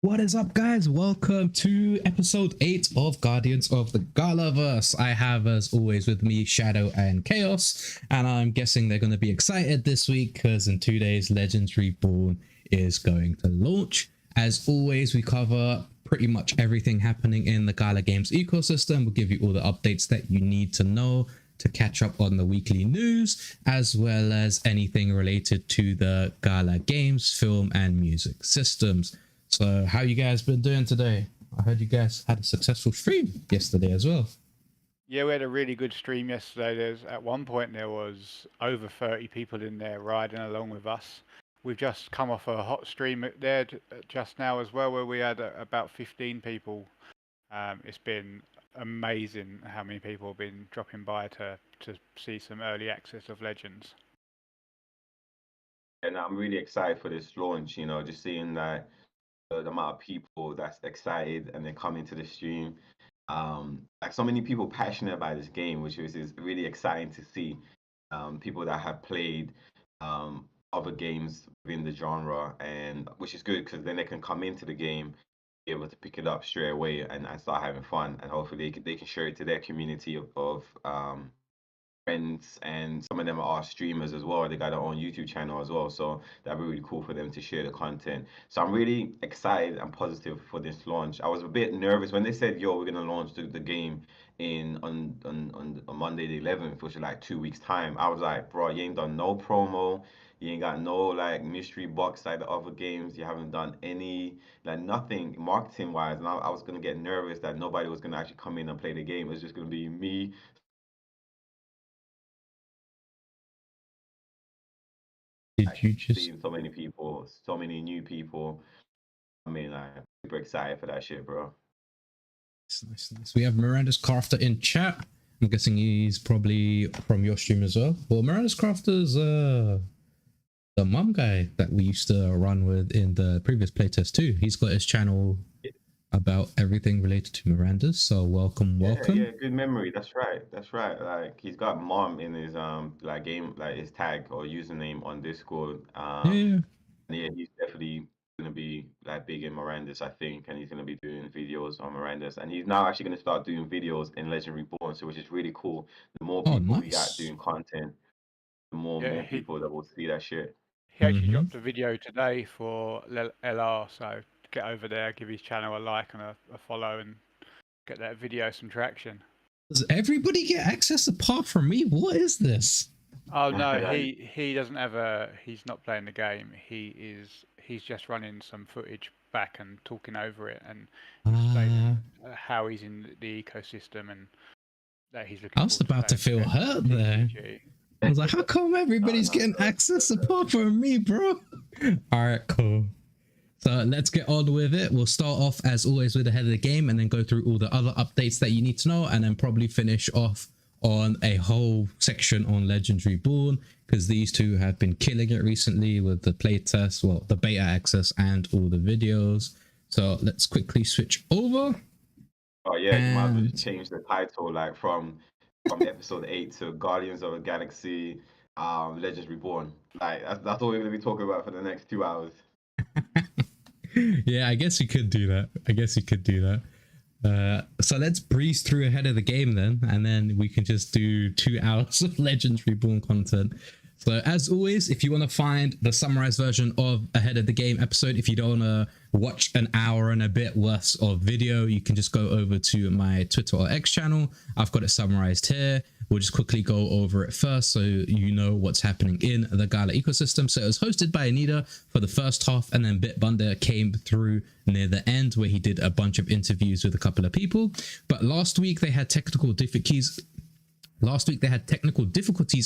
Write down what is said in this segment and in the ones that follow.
What is up, guys? Welcome to episode 8 of Guardians of the Galaverse. I have, as always, with me Shadow and Khaos, and I'm guessing they're going to be excited this week because in 2 days Legends Reborn is going to launch. As always, we cover pretty much everything happening in the galagames ecosystem. We'll give you all the updates that you need to know to catch up on the weekly news, as well as anything related to the galagames film and music systems. So how you guys been doing today? I heard you guys had a successful stream yesterday as well. Yeah, we had a really good stream yesterday. At one point there was over 30 people in there riding along with us. We've just come off a hot stream there just now as well, where we had about 15 people. It's been amazing how many people have been dropping by to see some early access of Legends. And I'm really excited for this launch, just seeing that the amount of people that's excited and they're coming to the stream. Like so many people passionate about this game, which is really exciting to see. People that have played other games within the genre, and which is good because then they can come into the game, be able to pick it up straight away and start having fun, and hopefully they can share it to their community of friends, and some of them are streamers as well. They got their own YouTube channel as well, so that'd be really cool for them to share the content. So I'm really excited and positive for this launch. I was a bit nervous when they said, "Yo, we're gonna launch the game in on Monday the 11th," which is like 2 weeks time. I was like, "Bro, you ain't done no promo. You ain't got no like mystery box like the other games. You haven't done any like nothing marketing wise." And I was gonna get nervous that nobody was gonna actually come in and play the game. It was just gonna be me. Did you just Seeing so many people, so many new people. I mean, I'm super excited for that shit, bro. nice. We have Miranda's Crafter in chat. I'm guessing he's probably from your stream as well. Well, Miranda's Crafter's the mum guy that we used to run with in the previous playtest too. He's got his channel about everything related to Miranda's. So welcome. Yeah, good memory. That's right. Like he's got mom in his like game, like his tag or username on Discord. Yeah. Yeah, he's definitely gonna be like big in Miranda's, I think, and he's gonna be doing videos on Miranda's, and he's now actually gonna start doing videos in Legend Reborn, so which is really cool. The more Oh, people we got nice. doing content, the more people that will see that shit. He actually dropped a video today for LR, so get over there, give his channel a like and a follow, and get that video some traction. Does everybody get access apart from me? What is this? Oh no, he doesn't have he's not playing the game. He's just running some footage back and talking over it and explaining how he's in the ecosystem and that he's looking. I was about to feel hurt there. I was like, how come everybody's getting access apart from me, bro? All right, cool. So let's get on with it. We'll start off as always with the head of the game and then go through all the other updates that you need to know, and then probably finish off on a whole section on Legends Reborn, because these two have been killing it recently with the playtest, well, the beta access and all the videos. So let's quickly switch over. Oh yeah, you might as well just change the title like from episode 8 to Guardians of the Galaxy Legends Reborn. Like that's all we're gonna be talking about for the next 2 hours. Yeah, I guess you could do that. So let's breeze through ahead of the game then, and then we can just do 2 hours of Legends Reborn content. So as always, if you want to find the summarized version of ahead of the game episode, if you don't want to watch an hour and a bit worth of video, you can just go over to my Twitter or X channel. I've got it summarized here. We'll just quickly go over it first so you know what's happening in the Gala ecosystem. So it was hosted by Anita for the first half, and then Bitbunda came through near the end where he did a bunch of interviews with a couple of people. But last week they had technical difficulties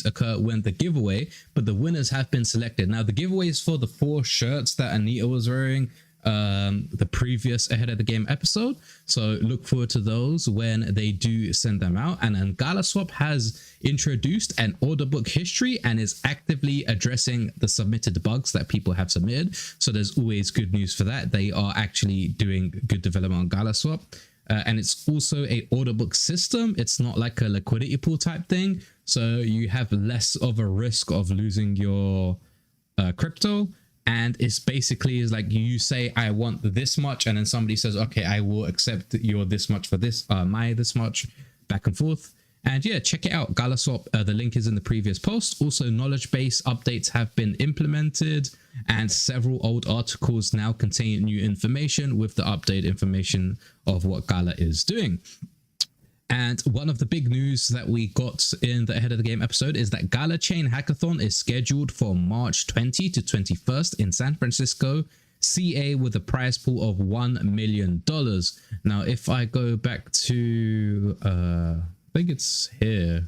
occur when the giveaway, but the winners have been selected. Now the giveaway is for the 4 shirts that Anita was wearing the previous ahead of the game episode, so look forward to those when they do send them out. And then GalaSwap has introduced an order book history and is actively addressing the submitted bugs that people have submitted, so there's always good news for that. They are actually doing good development on GalaSwap. And it's also a order book system. It's not like a liquidity pool type thing, so you have less of a risk of losing your crypto And it's basically is like you say I want this much, and then somebody says, okay, I will accept your this much for this, my this much, back and forth. And yeah, check it out, Galaswap. The link is in the previous post. Also, knowledge base updates have been implemented, and several old articles now contain new information with the updated information of what Gala is doing. And one of the big news that we got in the Ahead of the Game episode is that Gala Chain Hackathon is scheduled for March 20 to 21st in San Francisco, CA, with a prize pool of $1 million. Now, if I go back to, I think it's here.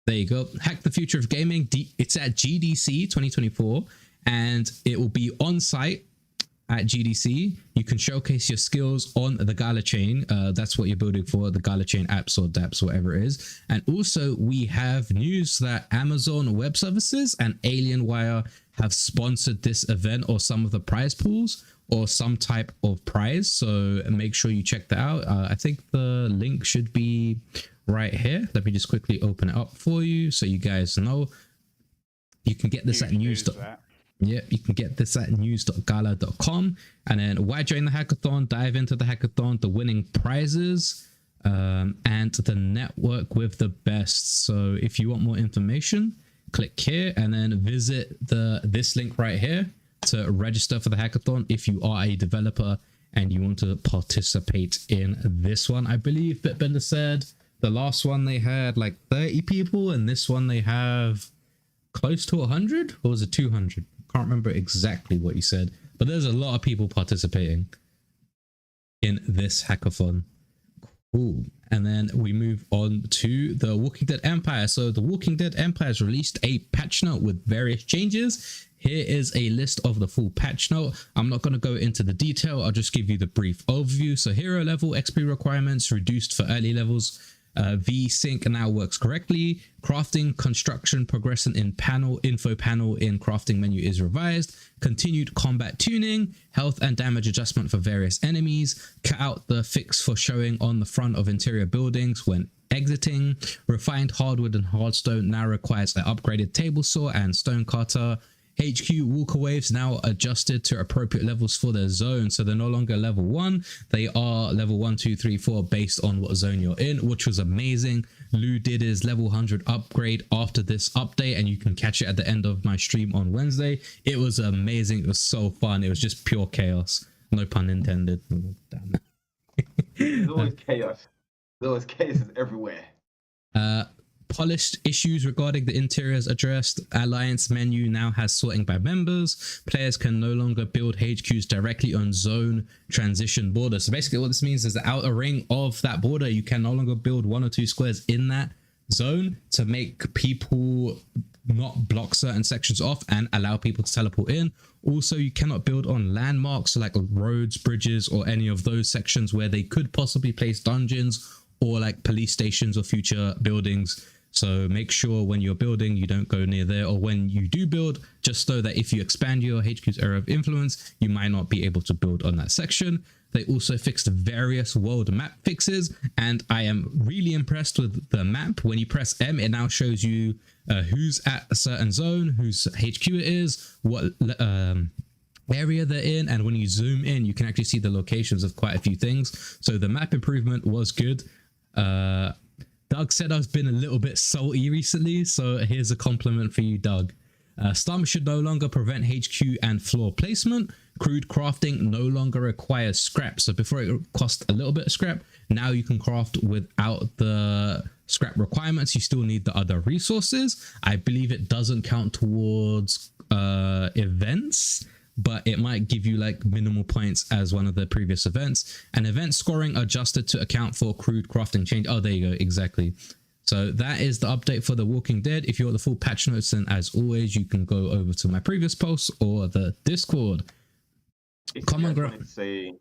There you go. Hack the Future of Gaming. It's at GDC 2024, and it will be on site at GDC. You can showcase your skills on the Gala chain. That's what you're building for, the Gala chain apps or dApps, whatever it is. And also we have news that Amazon Web Services and Alienwire have sponsored this event, or some of the prize pools, or some type of prize. So make sure you check that out. I think the link should be right here. Let me just quickly open it up for you so you guys know. You can get this at news. Yeah, you can get this at news.gala.com. And then why join the hackathon? Dive into the hackathon, the winning prizes, and the network with the best. So if you want more information, click here and then visit this link right here to register for the hackathon if you are a developer and you want to participate in this one. I believe Bitbender said the last one they had like 30 people, and this one they have close to 100, or was it 200? Can't remember exactly what you said, but there's a lot of people participating in this hackathon. Cool. And then we move on to the Walking Dead Empire. So the Walking Dead Empire has released a patch note with various changes. Here is a list of the full patch note. I'm not going to go into the detail. I'll just give you the brief overview. So hero level XP requirements reduced for early levels. V-Sync now works correctly. Crafting construction progression in info panel in crafting menu is revised. Continued combat tuning, health and damage adjustment for various enemies. Cut out the fix for showing on the front of interior buildings when exiting. Refined hardwood and hardstone now requires an upgraded table saw and stone cutter. HQ walker waves now adjusted to appropriate levels for their zone, so they're no longer level 1, they are level 1, 2, 3, 4 based on what zone you're in, which was amazing. Lou did his level 100 upgrade after this update, and you can catch it at the end of my stream on Wednesday. It was amazing. It was so fun. It was just pure chaos, no pun intended. Damn. There's always chaos. There's always chaos everywhere. Polished issues regarding the interiors addressed. Alliance menu now has sorting by members. Players can no longer build HQs directly on zone transition borders. So basically what this means is the outer ring of that border, you can no longer build 1 or 2 squares in that zone to make people not block certain sections off and allow people to teleport in. Also, you cannot build on landmarks, so like roads, bridges, or any of those sections where they could possibly place dungeons or like police stations or future buildings. So make sure when you're building, you don't go near there, or when you do build, just so that if you expand your HQ's area of influence, you might not be able to build on that section. They also fixed various world map fixes, and I am really impressed with the map. When you press M, it now shows you who's at a certain zone, whose HQ it is, what area they're in, and when you zoom in, you can actually see the locations of quite a few things. So the map improvement was good. Doug said I've been a little bit salty recently, so here's a compliment for you, Doug. Stump should no longer prevent HQ and floor placement. Crude crafting no longer requires scrap. So before it cost a little bit of scrap, now you can craft without the scrap requirements. You still need the other resources. I believe it doesn't count towards events, but it might give you like minimal points as one of the previous events. And event scoring adjusted to account for crude crafting change. Oh, there you go. Exactly. So that is the update for The Walking Dead. If you want the full patch notes, then as always, you can go over to my previous posts or the Discord. Come on, I wanted to say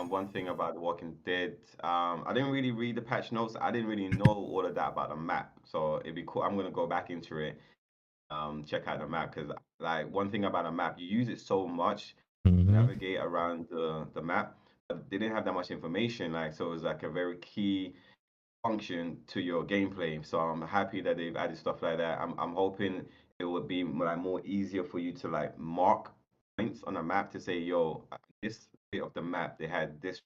one thing about The Walking Dead. I didn't really read the patch notes. I didn't really know all of that about the map. So it'd be cool. I'm going to go back into it. Check out the map, because like one thing about a map, you use it so much to navigate around the map, but they didn't have that much information, like, so it was like a very key function to your gameplay. So I'm happy that they've added stuff like that. I'm hoping it would be like more easier for you to like mark points on a map to say, yo, this bit of the map they had this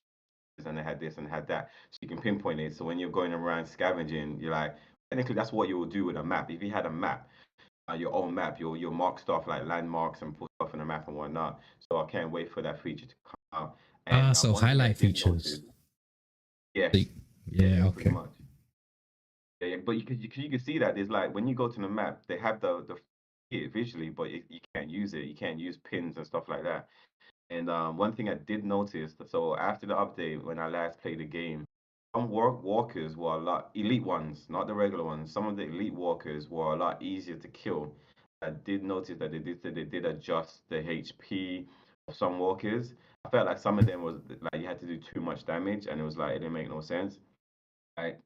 and they had this and had that, so you can pinpoint it. So when you're going around scavenging, you're like, technically that's what you will do with a map. If you had a map, your own map, you'll mark stuff like landmarks and put stuff on the map and whatnot. So I can't wait for that feature to come out. And So one thing I highlight did notice, features. yes, Yeah, pretty okay. much. Yeah, but you can see that there's like when you go to the map, they have the it visually, but you can't use it. You can't use pins and stuff like that. And one thing I did notice, so after the update, when I last played the game, some walkers were a lot, elite ones, not the regular ones. Some of the elite walkers were a lot easier to kill. I did notice that they did say they did adjust the HP of some walkers. I felt like some of them was like you had to do too much damage, and it was like it didn't make no sense. Right.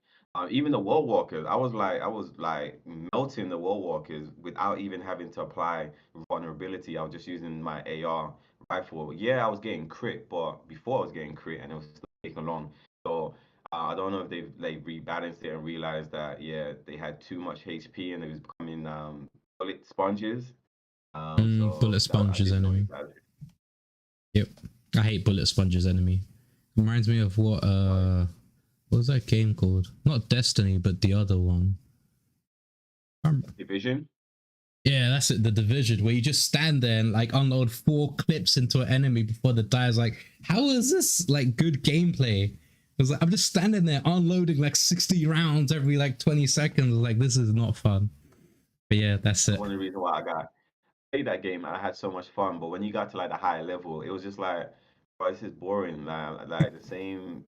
Even the wall walkers, I was like melting the wall walkers without even having to apply vulnerability. I was just using my AR rifle. Yeah, I was getting crit, but before I was getting crit, and it was still taking long. So I don't know if they've like rebalanced it and realized that yeah, they had too much HP and it was becoming bullet sponges. Bullet So that I sponges did notice enemy. that. Yep. I hate bullet sponges enemy. Reminds me of what was that game called? Not Destiny, but the other one. Division. Yeah, that's it. The Division, where you just stand there and like unload 4 clips into an enemy before the dies. Like, how is this like good gameplay? It's like I'm just standing there unloading like 60 rounds every like 20 seconds. Like, this is not fun. But yeah, that's it. One of the reasons why I played that game and I had so much fun. But when you got to like the higher level, it was just like, bro, this is boring. Like the same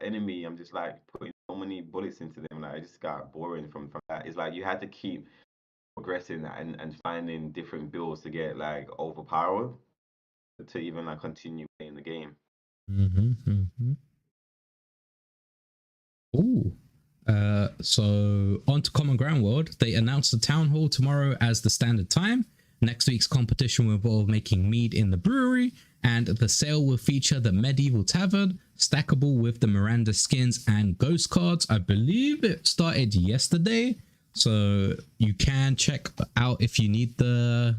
enemy. I'm just like putting so many bullets into them. Like it just got boring from that. It's like you had to keep progressing and finding different builds to get like overpowered to even like continue playing the game. Ooh. So on to Common Ground World. They announced the town hall tomorrow as the standard time. Next week's competition will involve making mead in the brewery, and the sale will feature the medieval tavern, stackable with the Miranda skins and ghost cards. I believe it started yesterday, so you can check out if you need the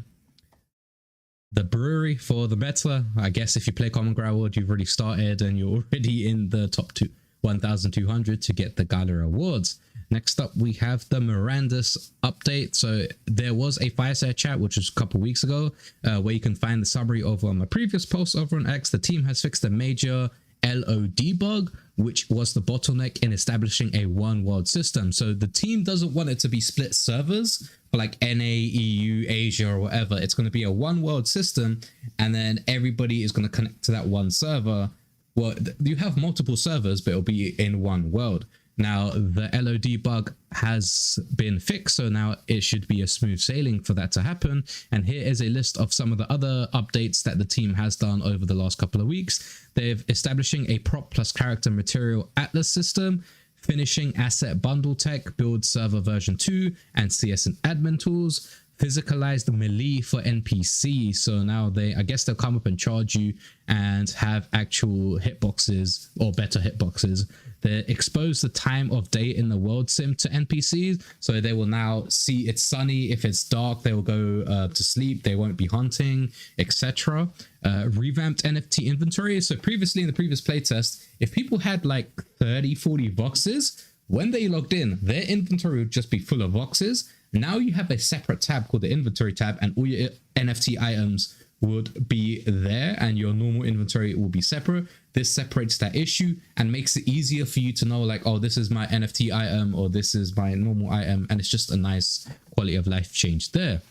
brewery for the meta. I guess if you play Common Ground World, you've already started and you're already in the top 1,200 to get the Gala awards. Next up, we have the Miranda's update. So there was a fireside chat, which was a couple weeks ago, where you can find the summary over on my previous post over on X. The team has fixed a major LOD bug, which was the bottleneck in establishing a one world system. So the team doesn't want it to be split servers for like NA, EU, Asia, or whatever. It's going to be a one world system, and then everybody is going to connect to that one server. Well, you have multiple servers, but it'll be in one world. Now, the LOD bug has been fixed, so now it should be a smooth sailing for that to happen. And here is a list of some of the other updates that the team has done over the last couple of weeks. They're establishing a prop plus character material atlas system, finishing asset bundle tech, build server version 2, and CS and admin tools. Physicalized melee for NPC, so now I guess they'll come up and charge you and have actual hitboxes or better hitboxes. They expose the time of day in the world sim to NPCs, so they will now see it's sunny. If it's dark, they will go to sleep. They won't be hunting, etc. Revamped NFT inventory. So previously in the previous playtest, if people had like 30-40 boxes, when they logged in, their inventory would just be full of boxes. Now you have a separate tab called the inventory tab, and all your NFT items would be there and your normal inventory will be separate. This separates that issue and makes it easier for you to know like, oh, this is my NFT item or this is my normal item, and it's just a nice quality of life change there.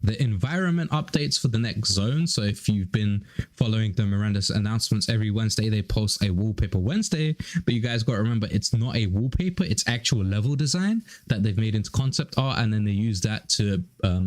The environment updates for the next zone. So if you've been following the Miranda's announcements, every Wednesday they post a wallpaper Wednesday, but you guys got to remember it's not a wallpaper, it's actual level design that they've made into concept art, and then they use that to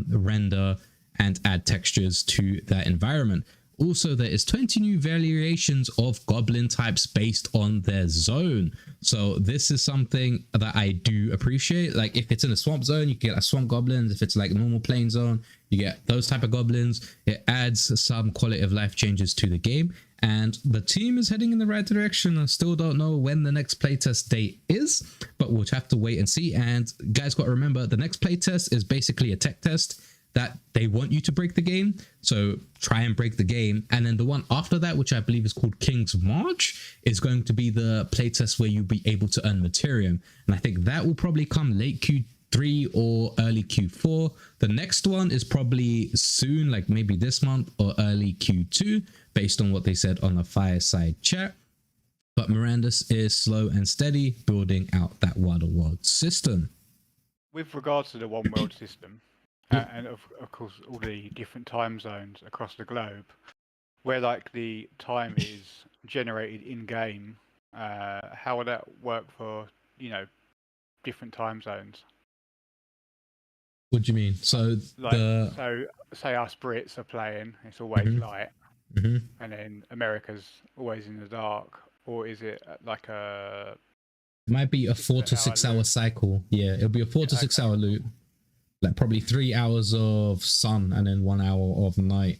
render and add textures to that environment. Also, there is 20 new variations of goblin types based on their zone. So this is something that I do appreciate. Like if it's in a swamp zone, you get a swamp goblins. If it's like a normal plain zone, you get those type of goblins. It adds some quality of life changes to the game, and the team is heading in the right direction. I still don't know when the next playtest date is, but we'll have to wait and see. And guys got to remember, the next playtest is basically a tech test. that they want you to break the game. So try and break the game. And then the one after that, which I believe is called King's March, is going to be the playtest where you'll be able to earn Materium. And I think that will probably come late Q3 or early Q4. The next one is probably soon, like maybe this month or early Q2, based on what they said on the Fireside chat. But Mirandus is slow and steady building out that Wild World system. With regards to the one world system, and of course all the different time zones across the globe, where like the time is generated in game, how would that work for, you know, different time zones? What do you mean? So Like, so say us Brits are playing, it's always light, and then America's always in the dark, or is it like a? It might be a 4 to 6 hour cycle. Yeah, it'll be a 4 to 6 hour loop. Like probably 3 hours of sun and then 1 hour of night.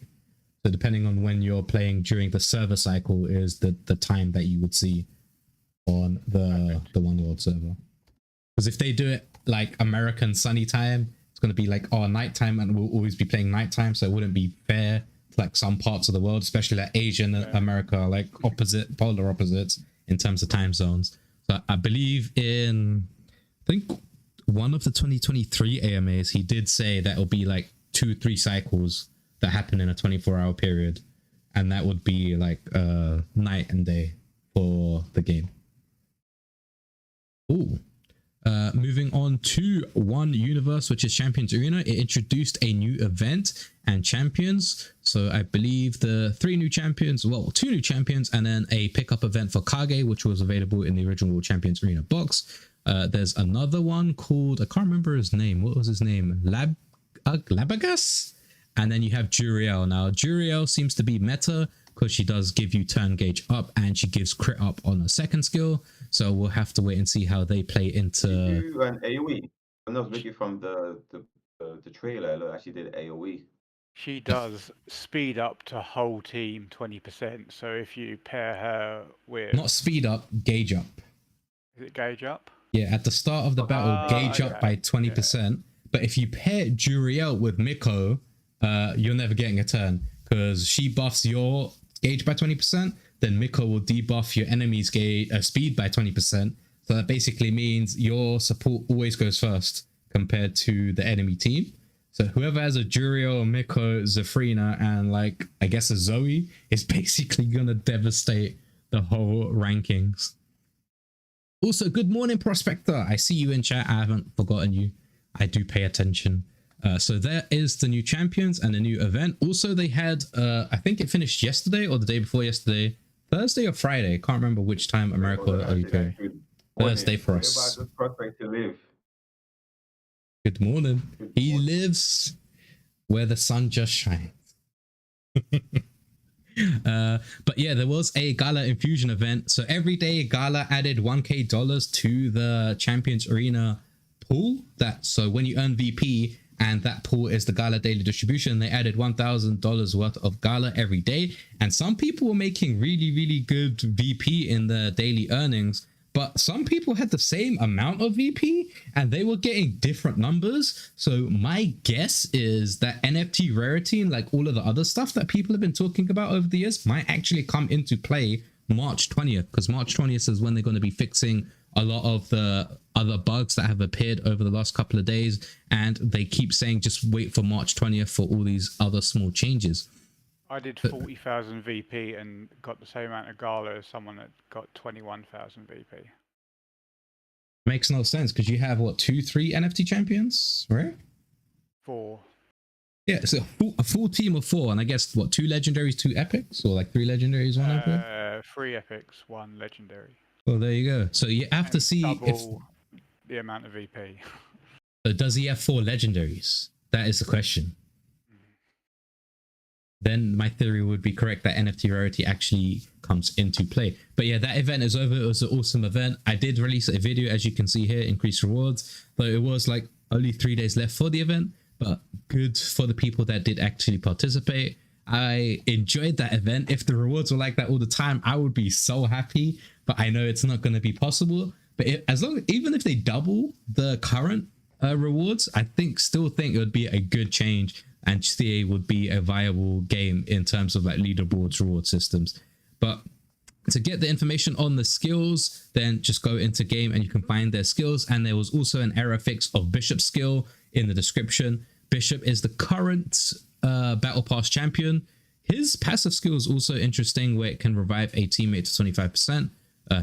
So depending on when you're playing during the server cycle is the time that you would see on the one world server. Because if they do it like American sunny time, it's going to be like nighttime, and we'll always be playing nighttime. So it wouldn't be fair to like some parts of the world, especially like Asia and America, like polar opposites in terms of time zones. So I believe in, I think one of the 2023 AMAs, he did say that it'll be like 2-3 cycles that happen in a 24-hour period. And that would be like night and day for the game. Ooh. Moving on to One Universe, which is Champions Arena. It introduced a new event and champions. So I believe the 3 new champions, well, 2 new champions, and then a pickup event for Kage, which was available in the original Champions Arena box. There's another one called, I can't remember his name. What was his name? Labagas? And then you have Juriel. Now, Juriel seems to be meta because she does give you turn gauge up and she gives crit up on a second skill. So we'll have to wait and see how they play into an AoE. And I was looking from the trailer. Look, actually did AoE. She does speed up to whole team 20%. So if you pair her with, not speed up, gauge up. Is it gauge up? Yeah, at the start of the battle, gauge up by 20%. Yeah. But if you pair Juriel with Miko, you're never getting a turn because she buffs your gauge by 20%. Then Miko will debuff your enemy's gauge speed by 20%. So that basically means your support always goes first compared to the enemy team. So whoever has a Juriel, Miko, Zafrina, and like I guess a Zoe is basically gonna devastate the whole rankings. Also, good morning, Prospector. I see you in chat. I haven't forgotten you. I do pay attention. So there is the new champions and a new event. Also, they had, I think it finished yesterday or the day before yesterday. Thursday or Friday. Can't remember which time America or UK. Thursday for us. Good morning. He lives where the sun just shines. But yeah, there was a Gala Infusion event. So every day Gala added $1k to the Champions Arena pool. So when you earn VP and that pool is the Gala daily distribution, they added $1,000 worth of Gala every day. And some people were making really, really good VP in the daily earnings. But some people had the same amount of VP and they were getting different numbers. So my guess is that NFT rarity and like all of the other stuff that people have been talking about over the years might actually come into play March 20th, because March 20th is when they're going to be fixing a lot of the other bugs that have appeared over the last couple of days. And they keep saying just wait for March 20th for all these other small changes. I did 40,000 VP and got the same amount of Gala as someone that got 21,000 VP. Makes no sense because you have what, 2-3 NFT champions, right? 4. Yeah, so a full team of 4, and I guess what, 2 legendaries, 2 epics, or like 3 legendaries, 1 epic? 3 epics, 1 legendary. Well, there you go. So you have to see if the amount of VP. So does he have 4 legendaries? That is the question. Then my theory would be correct that NFT rarity actually comes into play. But yeah, that event is over. It was an awesome event. I did release a video, as you can see here, increased rewards, but it was like only 3 days left for the event, but good for the people that did actually participate. I enjoyed that event. If the rewards were like that all the time, I would be so happy, but I know it's not going to be possible. But even if they double the current rewards, I still think it would be a good change, and CA would be a viable game in terms of like leaderboards, reward systems. But to get the information on the skills, then just go into game and you can find their skills. And there was also an error fix of Bishop's skill in the description. Bishop is the current Battle Pass champion. His passive skill is also interesting, where it can revive a teammate to 25%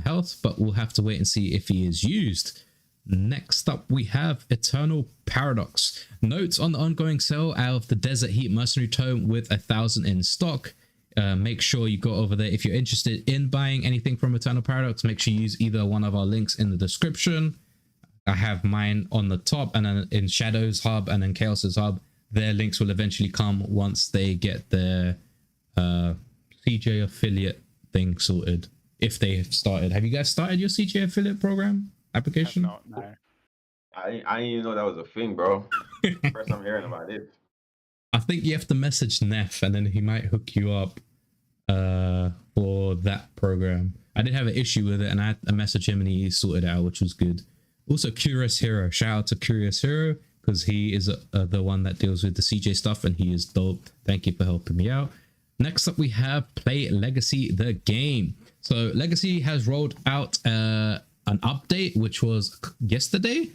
health, but we'll have to wait and see if he is used. Next up, we have Eternal Paradox. Notes on the ongoing sale out of the Desert Heat Mercenary Tome with 1,000 in stock. Make sure you go over there if you're interested in buying anything from Eternal Paradox. Make sure you use either one of our links in the description. I have mine on the top, and then in Shadow's hub and then Khaos's hub. Their links will eventually come once they get their CJ affiliate thing sorted. If they have started. Have you guys started your CJ affiliate program application? Not, no. I didn't even know that was a thing, bro. First I'm hearing about it. I think you have to message Neff and then he might hook you up for that program. I did have an issue with it and I had to message him and he sorted it out, which was good. Also, Curious Hero. Shout out to Curious Hero because he is the one that deals with the CJ stuff and he is dope. Thank you for helping me out. Next up, we have Play Legacy, the game. So Legacy has rolled out an update, which was yesterday,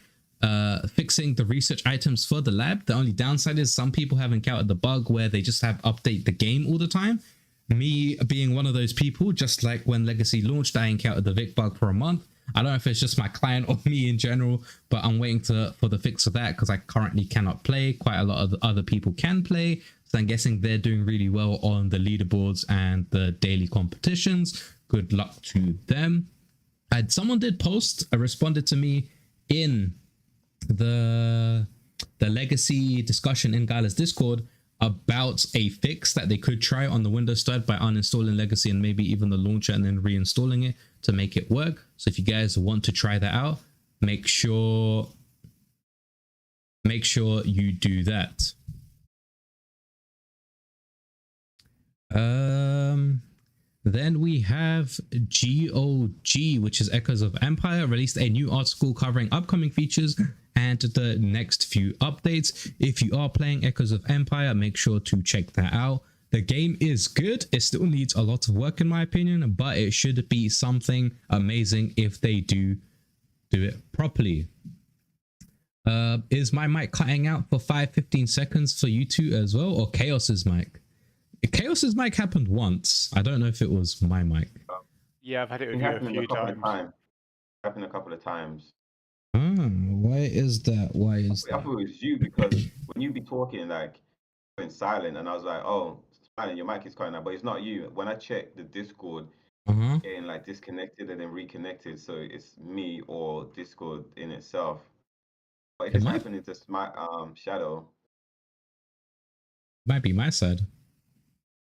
fixing the research items for the lab. The only downside is some people have encountered the bug where they just have update the game all the time. Me being one of those people, just like when Legacy launched, I encountered the Vic bug for a month. I don't know if it's just my client or me in general, but I'm waiting for the fix of that because I currently cannot play. Quite a lot of other people can play. So I'm guessing they're doing really well on the leaderboards and the daily competitions. Good luck to them. And someone did post, responded to me in the Legacy discussion in Gala's Discord about a fix that they could try on the Windows side by uninstalling Legacy and maybe even the launcher and then reinstalling it to make it work. So if you guys want to try that out, make sure you do that. Then we have GOG, which is Echoes of Empire, released a new article covering upcoming features and the next few updates. If you are playing Echoes of Empire, make sure to check that out. The game is good. It still needs a lot of work in my opinion, but it should be something amazing if they do it properly. Is my mic cutting out for 5-15 seconds for you two as well, or Khaos's mic? Khaos's mic happened once. I don't know if it was my mic. Yeah, I've had it with you a few times. Happened a couple of times. Why is that? I thought it was you because when you be talking like going silent, and I was like, "Oh, Smiling, your mic is cutting out," but it's not you. When I checked the Discord, getting like disconnected and then reconnected, so it's me or Discord in itself. But if it's happening to Shadow, might be my side.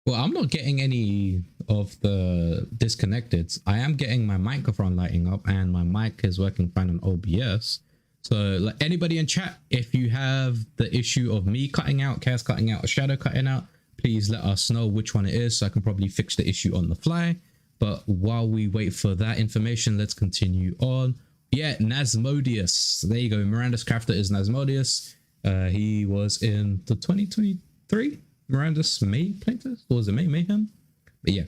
Well, I'm not getting any of the disconnected. I am getting my microphone lighting up and my mic is working fine on OBS. So like anybody in chat, if you have the issue of me cutting out, Khaos cutting out, or Shadow cutting out, please let us know which one it is so I can probably fix the issue on the fly. But while we wait for that information, let's continue on. Yeah, Nazmodius. There you go. Miranda's crafter is Nazmodius. He was in the 2023 Miranda's May playtest, or was it Mayhem? But yeah,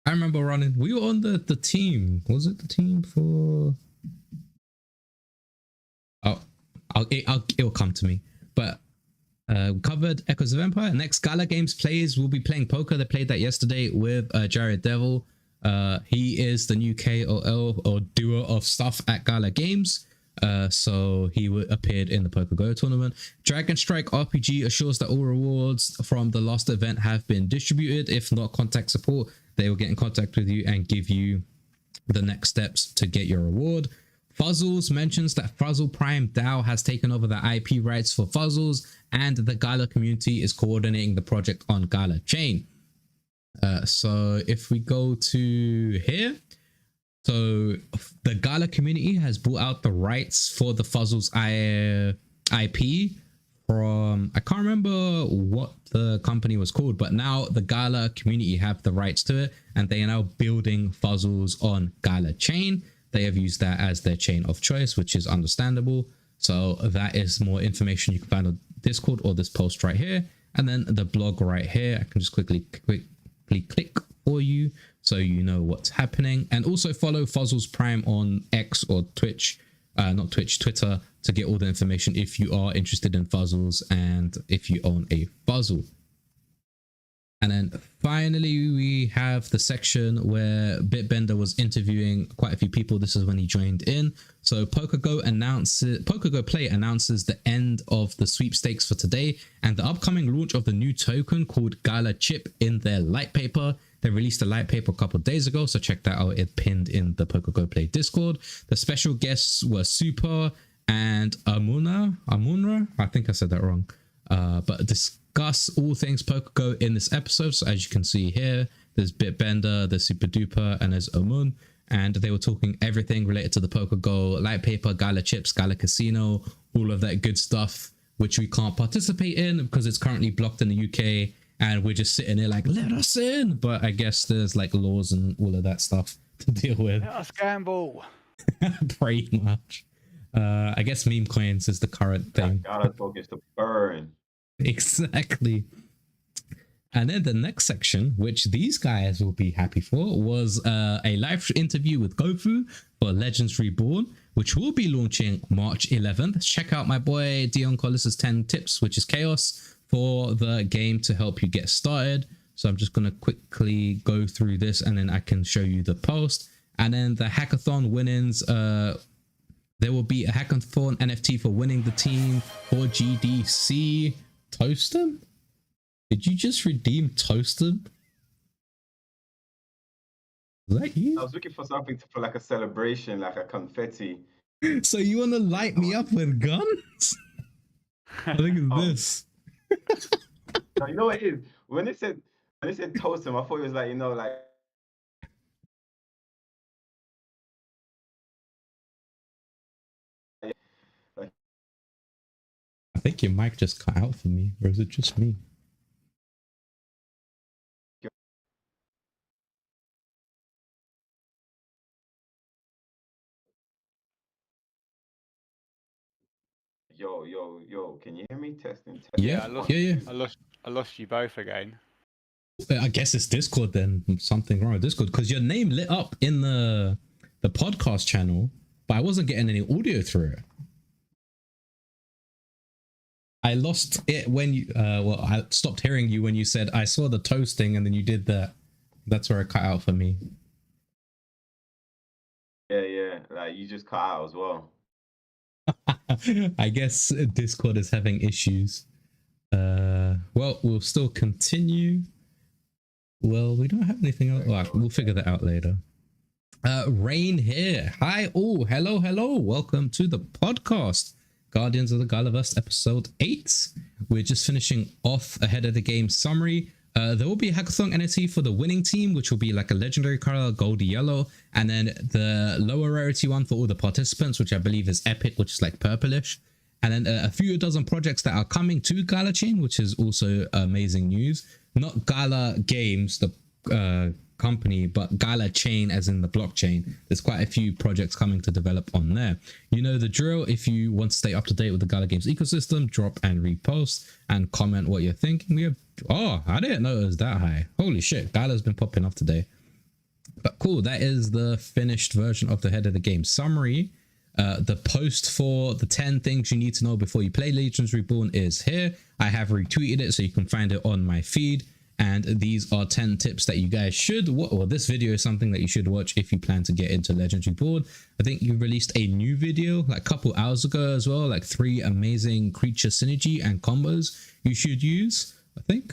I remember running. We were on the team. Was it the team for? It'll come to me. But covered Echoes of Empire. Next Gala Games plays. We'll be playing poker. They played that yesterday with Jared Devil. He is the new KOL or doer of stuff at Gala Games. So he appeared in the Poker Go tournament. Dragon Strike RPG assures that all rewards from the last event have been distributed. If not, contact support. They will get in contact with you and give you the next steps to get your reward. Fuzzles mentions that Fuzzle Prime DAO has taken over the IP rights for Fuzzles, and the Gala community is coordinating the project on Gala Chain. So if we go to here, so the Gala community has bought out the rights for the Fuzzles IP from, I can't remember what the company was called, but now the Gala community have the rights to it, and they are now building Fuzzles on Gala Chain. They have used that as their chain of choice, which is understandable. So that is more information you can find on Discord or this post right here. And then the blog right here, I can just quickly click for you so you know what's happening. And also follow Fuzzles Prime on X or Twitch, not Twitch, Twitter, to get all the information if you are interested in Fuzzles and if you own a Fuzzle. And then finally, we have the section where Bitbender was interviewing quite a few people. This is when he joined in. So PokerGo Play announces the end of the sweepstakes for today and the upcoming launch of the new token called Gala Chip in their light paper. They released a light paper a couple of days ago, so check that out. It's pinned in the PokerGo Play Discord. The special guests were Super and Amunra. I think I said that wrong. But discuss all things PokerGo in this episode. So as you can see here, there's Bitbender, there's Super Duper, and there's Amun. And they were talking everything related to the PokerGo light paper, Gala Chips, Gala Casino, all of that good stuff, which we can't participate in because it's currently blocked in the UK. And we're just sitting there like, let us in. But I guess there's like laws and all of that stuff to deal with. Let us gamble. Pretty much. I guess meme coins is the current thing. Gala focus to burn. Exactly. And then the next section, which these guys will be happy for, was a live interview with Gofu for Legends Reborn, which will be launching March 11th. Check out my boy Dion Collis's 10 tips, which is Khaos, for the game to help you get started. So I'm just going to quickly go through this and then I can show you the post. And then the hackathon winnings, there will be a hackathon NFT for winning the team for GDC. Toastum? Did you just redeem Toastum? Is that you? I was looking for something for like a celebration, like a confetti. So you want to light me up with guns? Look at this. No, you know what it is? When they said Toastum, I thought it was like, you know, like I think your mic just cut out for me, or is it just me? yo, can you hear me? Testing. Yeah, yeah. I lost you both again. I guess it's Discord then. Something wrong with Discord because your name lit up in the podcast channel, but I wasn't getting any audio through it. I lost it when you I stopped hearing you when you said I saw the toasting and then you did that. That's where it cut out for me. Yeah, like you just cut out as well. I guess Discord is having issues. Well, we'll still continue. Well, we don't have anything else. Well, we'll figure that out later. Rain here. Hi all. Hello. Welcome to the podcast. Guardians of the Galaverse episode 8. We're just finishing off ahead of the game summary. There will be a hackathon NFT for the winning team, which will be like a legendary color, gold yellow, and then the lower rarity one for all the participants, which I believe is epic, which is like purplish. And then a few dozen projects that are coming to Gala Chain, which is also amazing news. Not Gala Games, the company, but Gala Chain as in the blockchain. There's quite a few projects coming to develop on there. You know the drill. If you want to stay up to date with the Gala Games ecosystem, drop and repost and comment what you're thinking. We have, oh, I didn't know it was that high. Holy shit, Gala's been popping off today. But cool, that is the finished version of the head of the game summary. The post for the 10 things you need to know before you play Legends Reborn is here. I have retweeted it so you can find it on my feed. And these are 10 tips that you guys should watch. Well, this video is something that you should watch if you plan to get into Legends Reborn. I think you released a new video like a couple hours ago as well, like 3 amazing creature synergy and combos you should use. I think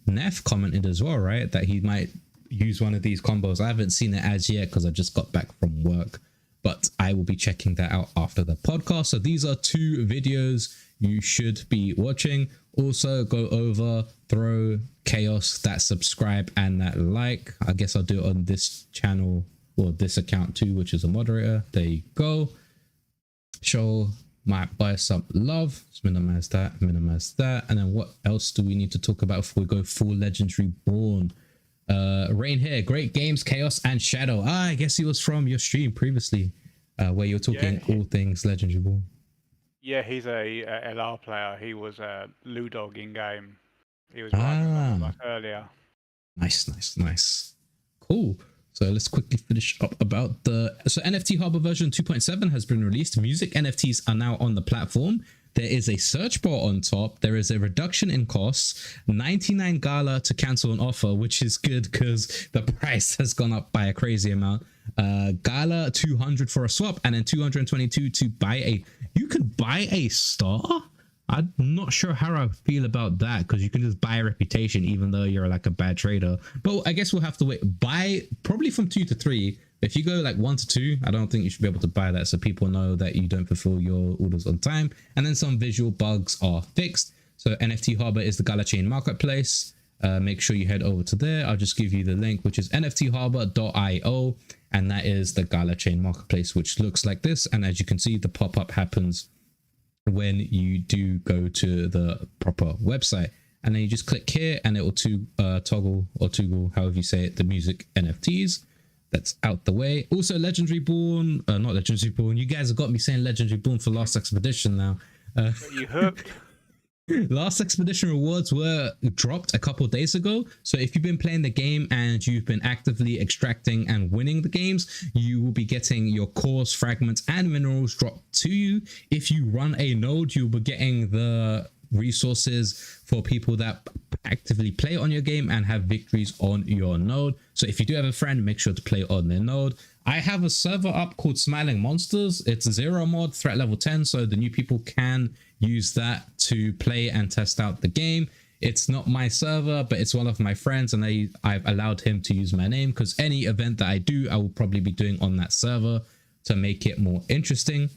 Neff commented as well, right, that he might use one of these combos. I haven't seen it as yet because I just got back from work, but I will be checking that out after the podcast. So these are 2 videos you should be watching. Also go over, throw Khaos that subscribe and that like. I guess I'll do it on this channel or this account too, which is a moderator. There you go. Show my boy some love. Let's minimize that. And then what else do we need to talk about before we go full Legends Reborn? Rain here, great games, Khaos and Shadow. I guess he was from your stream previously, where you're talking all things Legends Reborn. Yeah, he's a LR player. He was a Ludog in game. He was riding along with Ah, us earlier. nice. Cool. So let's quickly finish up about so NFT Harbor version 2.7 has been released. Music NFTs are now on the platform. There is a search bar on top. There is a reduction in costs, 99 Gala to cancel an offer, which is good because the price has gone up by a crazy amount. Gala 200 for a swap, and then 222 to buy you can buy a star. I'm not sure how I feel about that because you can just buy a reputation even though you're like a bad trader. But I guess we'll have to wait. Buy probably from 2 to 3. If you go like 1 to 2, I don't think you should be able to buy that so people know that you don't fulfill your orders on time. And then some visual bugs are fixed. So NFT Harbor is the Gala Chain marketplace. Make sure you head over to there. I'll just give you the link, which is nftharbor.io. And that is the Gala Chain marketplace, which looks like this. And as you can see, the pop-up happens when you do go to the proper website, and then you just click here and it will toggle, however you say it, the music NFTs. That's out the way. Also Legendary Born, not Legendary Born, you guys have got me saying Legendary Born for Last Expedition now. But you hooked. Last Expedition rewards were dropped a couple of days ago. So if you've been playing the game and you've been actively extracting and winning the games, you will be getting your cores, fragments, and minerals dropped to you. If you run a node, you'll be getting the resources for people that actively play on your game and have victories on your node. So if you do have a friend, make sure to play on their node. I have a server up called Smilinmonsters. It's 0 mod, threat level 10, so the new people can use that to play and test out the game. It's not my server, but it's one of my friends, and I've allowed him to use my name because any event that I do, I will probably be doing on that server to make it more interesting.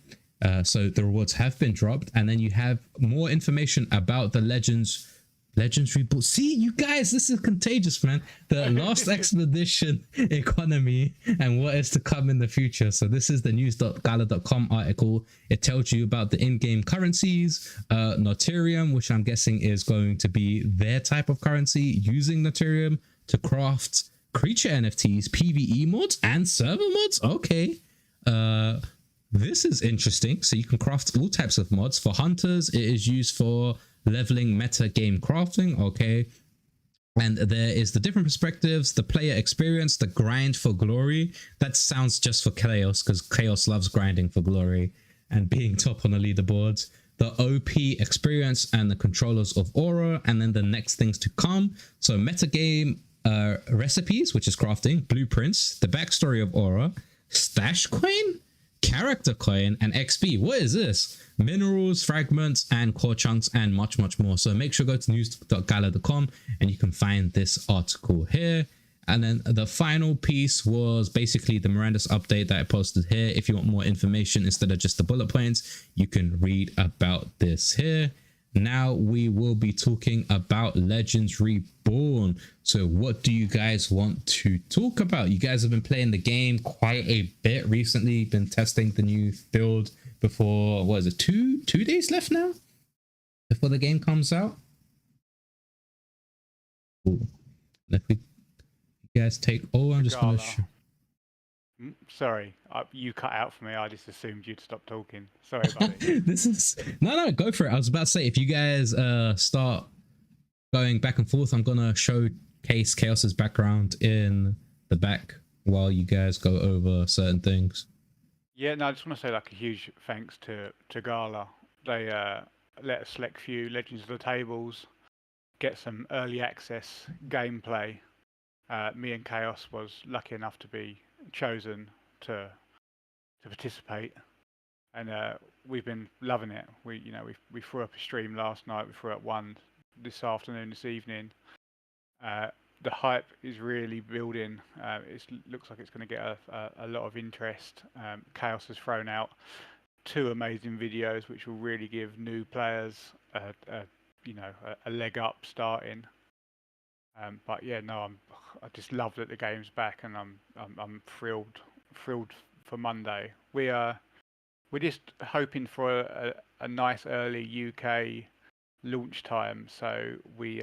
So the rewards have been dropped, and then you have more information about the Legendary Board. See, you guys, this is contagious, man. The Last Expedition economy and what is to come in the future. So this is the news.gala.com article. It tells you about the in-game currencies, Noterium, which I'm guessing is going to be their type of currency, using Noterium to craft creature NFTs, PvE mods, and server mods. Okay. This is interesting. So you can craft all types of mods. For hunters, it is used for leveling meta game crafting. Okay. And there is the different perspectives, the player experience, the grind for glory. That sounds just for Khaos because Khaos loves grinding for glory and being top on the leaderboards. The OP experience and the controllers of Aura, and then the next things to come. So metagame recipes, which is crafting, blueprints, the backstory of Aura, stash coin, character coin, and XP. What is this? Minerals, fragments, and core chunks, and much more. So make sure to go to news.gala.com and you can find this article here. And then the final piece was basically the Miranda's update that I posted here. If you want more information instead of just the bullet points, you can read about this here. Now we will be talking about Legends Reborn. So what do you guys want to talk about? You guys have been playing the game quite a bit recently, been testing the new build before, what is it, two days left now before the game comes out? Cool. If we guys take, I'm just gonna show. Sorry, you cut out for me. I just assumed you'd stop talking. Sorry about it. This is no, go for it. I was about to say, if you guys start going back and forth, I'm gonna showcase Khaos's background in the back while you guys go over certain things. Yeah, no, I just want to say like a huge thanks to Gala. They let us select few Legends of the Tables, get some early access gameplay. Me and Khaos was lucky enough to be chosen to participate, and we've been loving it. We threw up a stream last night. We threw up one this afternoon, this evening. The hype is really building. It looks like it's going to get a lot of interest. Khaos has thrown out 2 amazing videos, which will really give new players a leg up starting. But yeah, no, I just love that the game's back, and I'm thrilled for Monday. We're just hoping for a nice early UK launch time, so we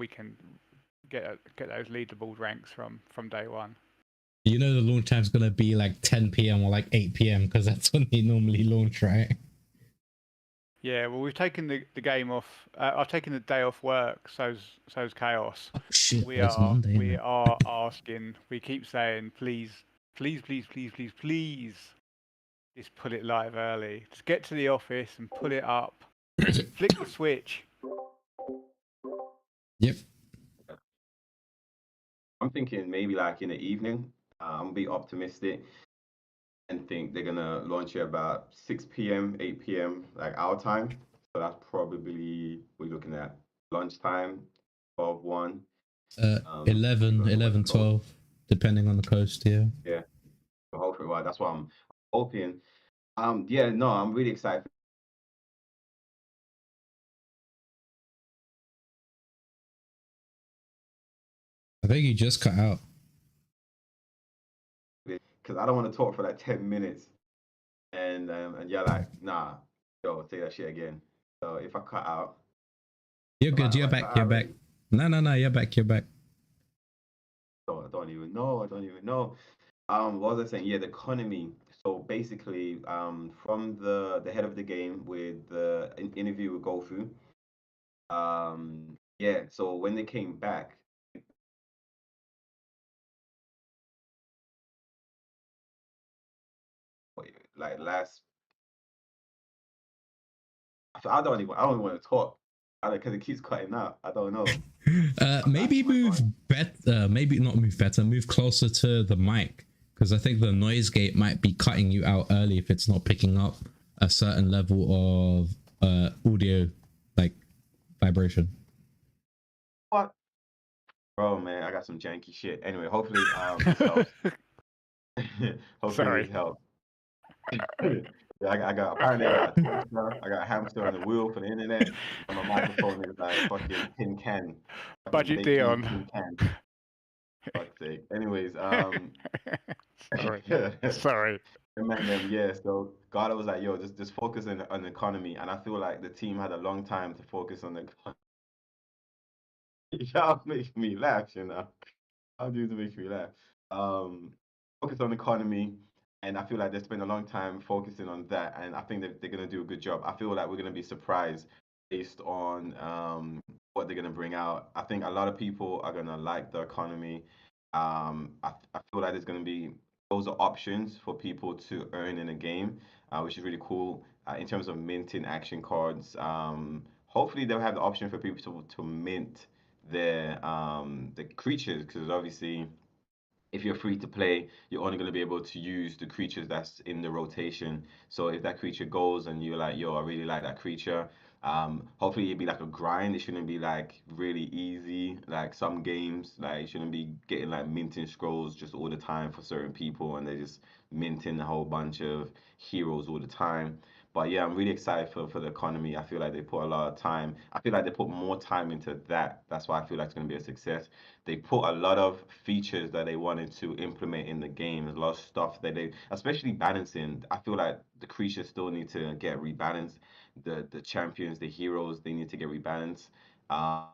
can get those leaderboard ranks from day one. You know the launch time's gonna be like 10 p.m. or like 8 p.m. because that's when they normally launch, right? Yeah, well, we've taken the game off. I've taken the day off work. So's Chaos. Oh shit, We it's are Monday we now. are asking. We keep saying, please, please, please, please, please, please, just put it live early. Just get to the office and put it up. Flick the switch. Yep. I'm thinking maybe like in the evening. I'm gonna be optimistic and think they're gonna launch it about 6 p.m., 8 p.m. like our time. So that's probably we're looking at lunchtime, 12, 1. 11, On the West 11, Coast. 12, depending on the coast. Yeah. Yeah. So hopefully, well, that's what I'm hoping. Yeah, no, I'm really excited I think you just cut out. because I don't want to talk for like 10 minutes and you're like, nah, yo, say that shit again. So if I cut out, You're good. have You're I cut back. You're out back. already? No. You're back. You're back. So I don't even know. I don't even know. What was I saying? Yeah, the economy. So basically, from the head of the game with the interview with Gofu, yeah. So when they came back, like last, I don't even want to talk, because it keeps cutting out. I don't know. Maybe My move phone. better. Maybe not move better. Move closer to the mic, because I think the noise gate might be cutting you out early if it's not picking up a certain level of audio, like vibration. What? Bro, man, I got some janky shit. Anyway, hopefully this helps. Hopefully this Sorry. helps. Yeah, apparently I got a toaster, I got a hamster on the wheel for the internet, and my microphone is like fucking tin can. Fucking Budget baked beans Dion. tin can. Fuck's sake. Anyways, Sorry. yeah. Sorry. Man, yeah. So Gala was like, yo, just focus on the economy. And I feel like the team had a long time to focus on the economy. Y'all make me laugh, you know. How do you make me laugh? Um, focus on economy, and I feel like they spend a long time focusing on that, and I think that they're gonna do a good job. I feel like we're gonna be surprised based on what they're gonna bring out. I think a lot of people are gonna like the economy. I feel like there's gonna be those are options for people to earn in a game, which is really cool. In terms of minting action cards, hopefully they'll have the option for people to mint the creatures, because obviously if you're free to play, you're only going to be able to use the creatures that's in the rotation. So if that creature goes and you're like, yo, I really like that creature, hopefully it'd be like a grind. It shouldn't be like really easy. Like some games, like you shouldn't be getting like minting scrolls just all the time for certain people, and they're just minting a whole bunch of heroes all the time. But yeah, I'm really excited for the economy. I feel like they put a lot of time. I feel like they put more time into that. That's why I feel like it's going to be a success. They put a lot of features that they wanted to implement in the game. There's a lot of stuff that they, especially balancing. I feel like the creatures still need to get rebalanced. The champions, the heroes, they need to get rebalanced. Um,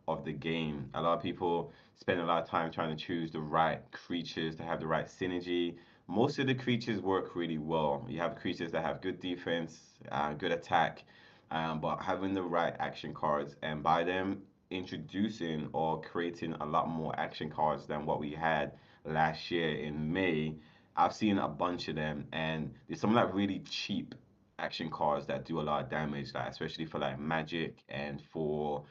of the game. A lot of people spend a lot of time trying to choose the right creatures to have the right synergy. Most of the creatures work really well. You have creatures that have good defense, good attack, but having the right action cards, and by them introducing or creating a lot more action cards than what we had last year in May. I've seen a bunch of them, and there's some like really cheap action cards that do a lot of damage, like especially for like magic and for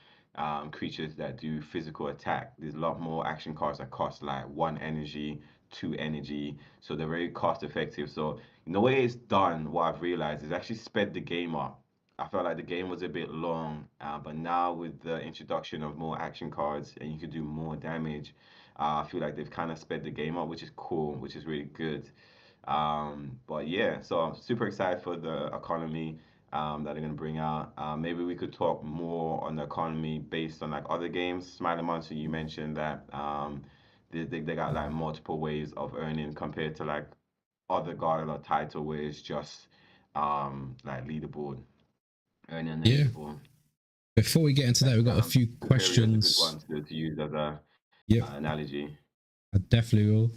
creatures that do physical attack. There's a lot more action cards that cost like 1 energy, 2 energy, so they're very cost effective. So in the way it's done, what I've realized is actually sped the game up. I felt like the game was a bit long, but now with the introduction of more action cards and you can do more damage, I feel like they've kind of sped the game up, which is cool, which is really good. But yeah, so I'm super excited for the economy that they're gonna bring out. Maybe we could talk more on the economy based on like other games. Smilinmonster, you mentioned that they got like multiple ways of earning compared to like other God or title where it's just like leaderboard, earning the Yeah. leaderboard. Before we get into that, we've got a few That's a good questions. one to use as a Yep, analogy. I definitely will.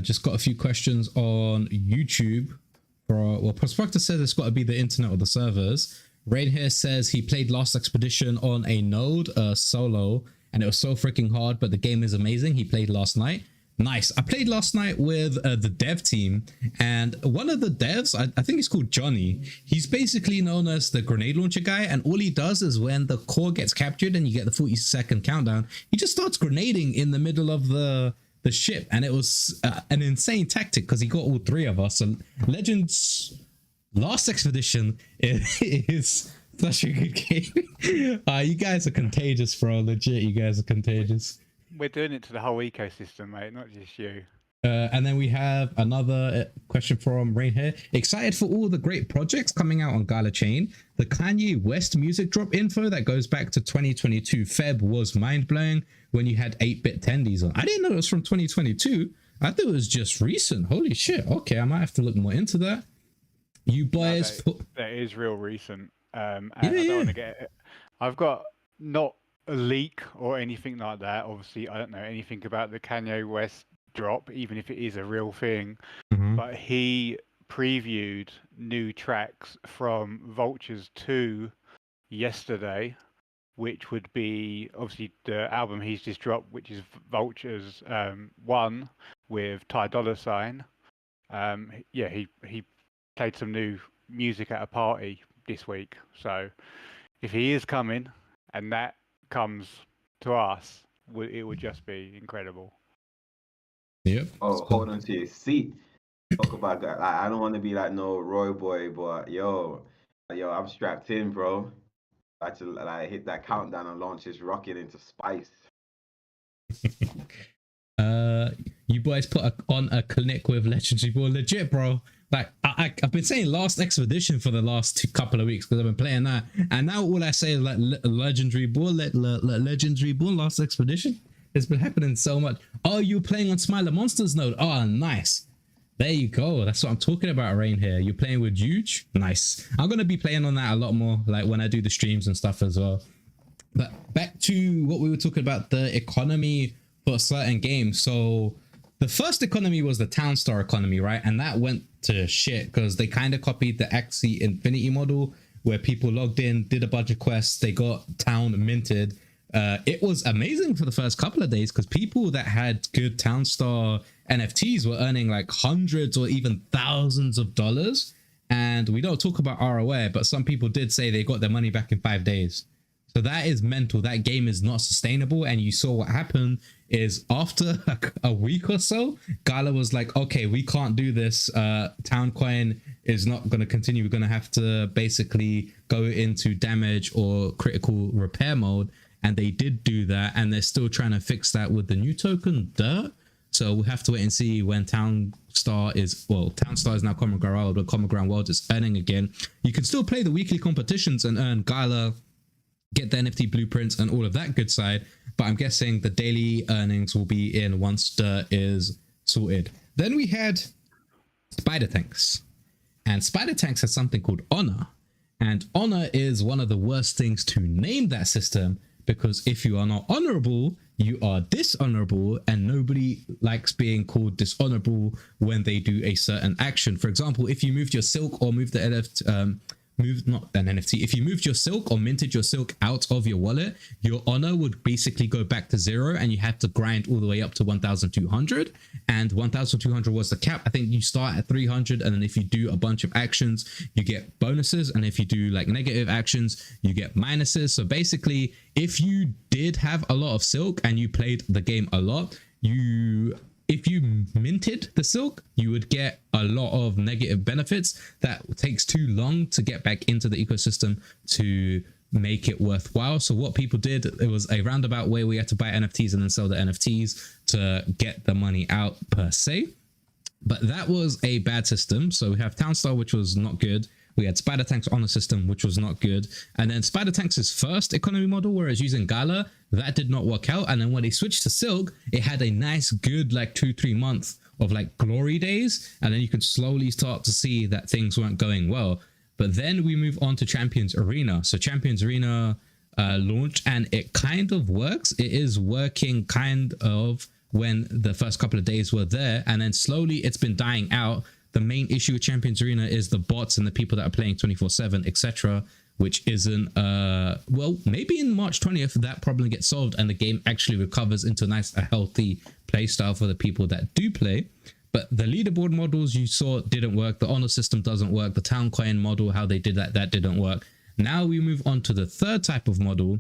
Just got a few questions on YouTube. Well, Prospector says it's got to be the internet or the servers. Rain here says he played Last Expedition on a node solo, and it was so freaking hard, but the game is amazing. He played last night. Nice. I played last night with the dev team, and one of the devs, I think he's called Johnny. He's basically known as the grenade launcher guy, and all he does is when the core gets captured and you get the 40-second countdown, he just starts grenading in the middle of the ship, and it was an insane tactic because he got all three of us. And Legends Last Expedition is such a good game. You guys are contagious, bro. Legit, you guys are contagious. We're doing it to the whole ecosystem, mate, not just you. And then we have another question from Rain here. Excited for all the great projects coming out on Gala Chain. The Kanye West music drop info that goes back to 2022 Feb was mind-blowing when you had 8-bit tendies on. I didn't know it was from 2022. I thought it was just recent. Holy shit. Okay, I might have to look more into that. You boys... that is real recent. And I don't want to get it. I've got not a leak or anything like that. Obviously, I don't know anything about the Kanye West drop, even if it is a real thing. But he previewed new tracks from Vultures 2 yesterday, which would be obviously the album he's just dropped, which is Vultures 1 with Ty Dolla $ign. He played some new music at a party this week. So if he is coming and that comes to us, it would just be incredible. Yep. Oh, hold on to your seat. Talk about that. I don't want to be like no Roy boy, but yo, I'm strapped in, bro. I had to hit that countdown and launch this rocket into space. You boys put on a clinic with Legendary Ball, legit, bro. Like I've been saying Last Expedition for the last couple of weeks because I've been playing that, and now all I say is like Legendary Ball, Legendary Ball, Last Expedition. It's been happening so much. Oh, you're playing on Smilinmonster's node. Oh, nice. There you go. That's what I'm talking about, Rain here. You're playing with Huge. Nice. I'm gonna be playing on that a lot more, like when I do the streams and stuff as well. But back to what we were talking about, the economy for certain games. So the first economy was the Town Star economy, right? And that went to shit because they kind of copied the Axie Infinity model where people logged in, did a bunch of quests, they got town minted. It was amazing for the first couple of days because people that had good Town Star NFTs were earning like hundreds or even thousands of dollars. And we don't talk about ROI, but some people did say they got their money back in 5 days. So that is mental. That game is not sustainable. And you saw what happened is after a week or so, Gala was like, okay, we can't do this. Towncoin is not going to continue. We're going to have to basically go into damage or critical repair mode. And they did do that. And they're still trying to fix that with the new token, Dirt. So we'll have to wait and see when Town Star is now Common Ground World, but Common Ground World is earning again. You can still play the weekly competitions and earn Gala, get the NFT blueprints and all of that good side, but I'm guessing the daily earnings will be in once Dirt is sorted. Then we had Spider Tanks, and Spider Tanks has something called Honor, and Honor is one of the worst things to name that system because if you are not honorable, you are dishonorable, and nobody likes being called dishonorable when they do a certain action. For example, if you moved your silk or moved the NFT, if you moved your silk or minted your silk out of your wallet, your honor would basically go back to 0 and you had to grind all the way up to 1,200, and 1,200 was the cap. I think you start at 300, and then if you do a bunch of actions you get bonuses, and if you do like negative actions you get minuses. So basically if you did have a lot of silk and you played the game a lot, if you minted the silk, you would get a lot of negative benefits that takes too long to get back into the ecosystem to make it worthwhile. So what people did, it was a roundabout way where you had to buy NFTs and then sell the NFTs to get the money out per se. But that was a bad system. So we have Townstar, which was not good. We had Spider Tank's Honor system, which was not good. And then Spider Tank's first economy model, where it's using Gala, that did not work out. And then when they switched to Silk, it had a nice, good, like 2-3 months of like glory days. And then you could slowly start to see that things weren't going well. But then we move on to Champions Arena. So Champions Arena launched, and it kind of works. It is working kind of when the first couple of days were there, and then slowly it's been dying out. The main issue with Champions Arena is the bots and the people that are playing 24/7, etc., which isn't well, maybe in March 20th that problem gets solved and the game actually recovers into a healthy play style for the people that do play. But the leaderboard models you saw didn't work. The honor system doesn't work. The town coin model, how they did that didn't work. Now we move on to the third type of model,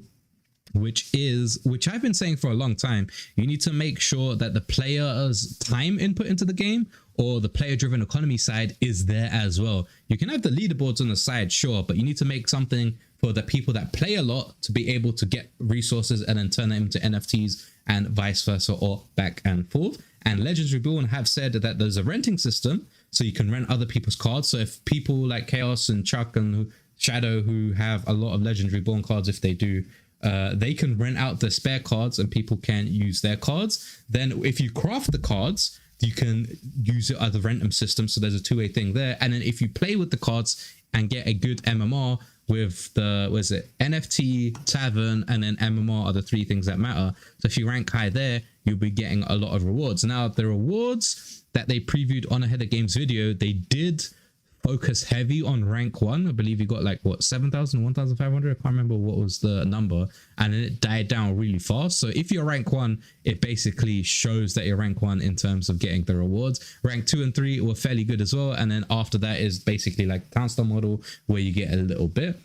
which I've been saying for a long time. You need to make sure that the player's time input into the game, or the player-driven economy side, is there as well. You can have the leaderboards on the side, sure, but you need to make something for the people that play a lot to be able to get resources and then turn them into NFTs and vice versa, or back and forth. And Legends Reborn have said that there's a renting system, so you can rent other people's cards. So if people like Khaos and Chuck and Shadow, who have a lot of Legends Reborn cards, if they do, they can rent out the spare cards and people can use their cards. Then if you craft the cards, you can use it as a rentum system. So there's a two-way thing there. And then if you play with the cards and get a good MMR with the, what is it, NFT, Tavern, and then MMR are the three things that matter. So if you rank high there, you'll be getting a lot of rewards. Now, the rewards that they previewed on Ahead of Games video, they did focus heavy on rank 1. I believe you got like, what, 7,000, 1,500? I can't remember what was the number. And then it died down really fast. So if you're rank 1, it basically shows that you're rank 1 in terms of getting the rewards. Rank 2 and 3 were fairly good as well. And then after that is basically like Townstar model, where you get a little bit.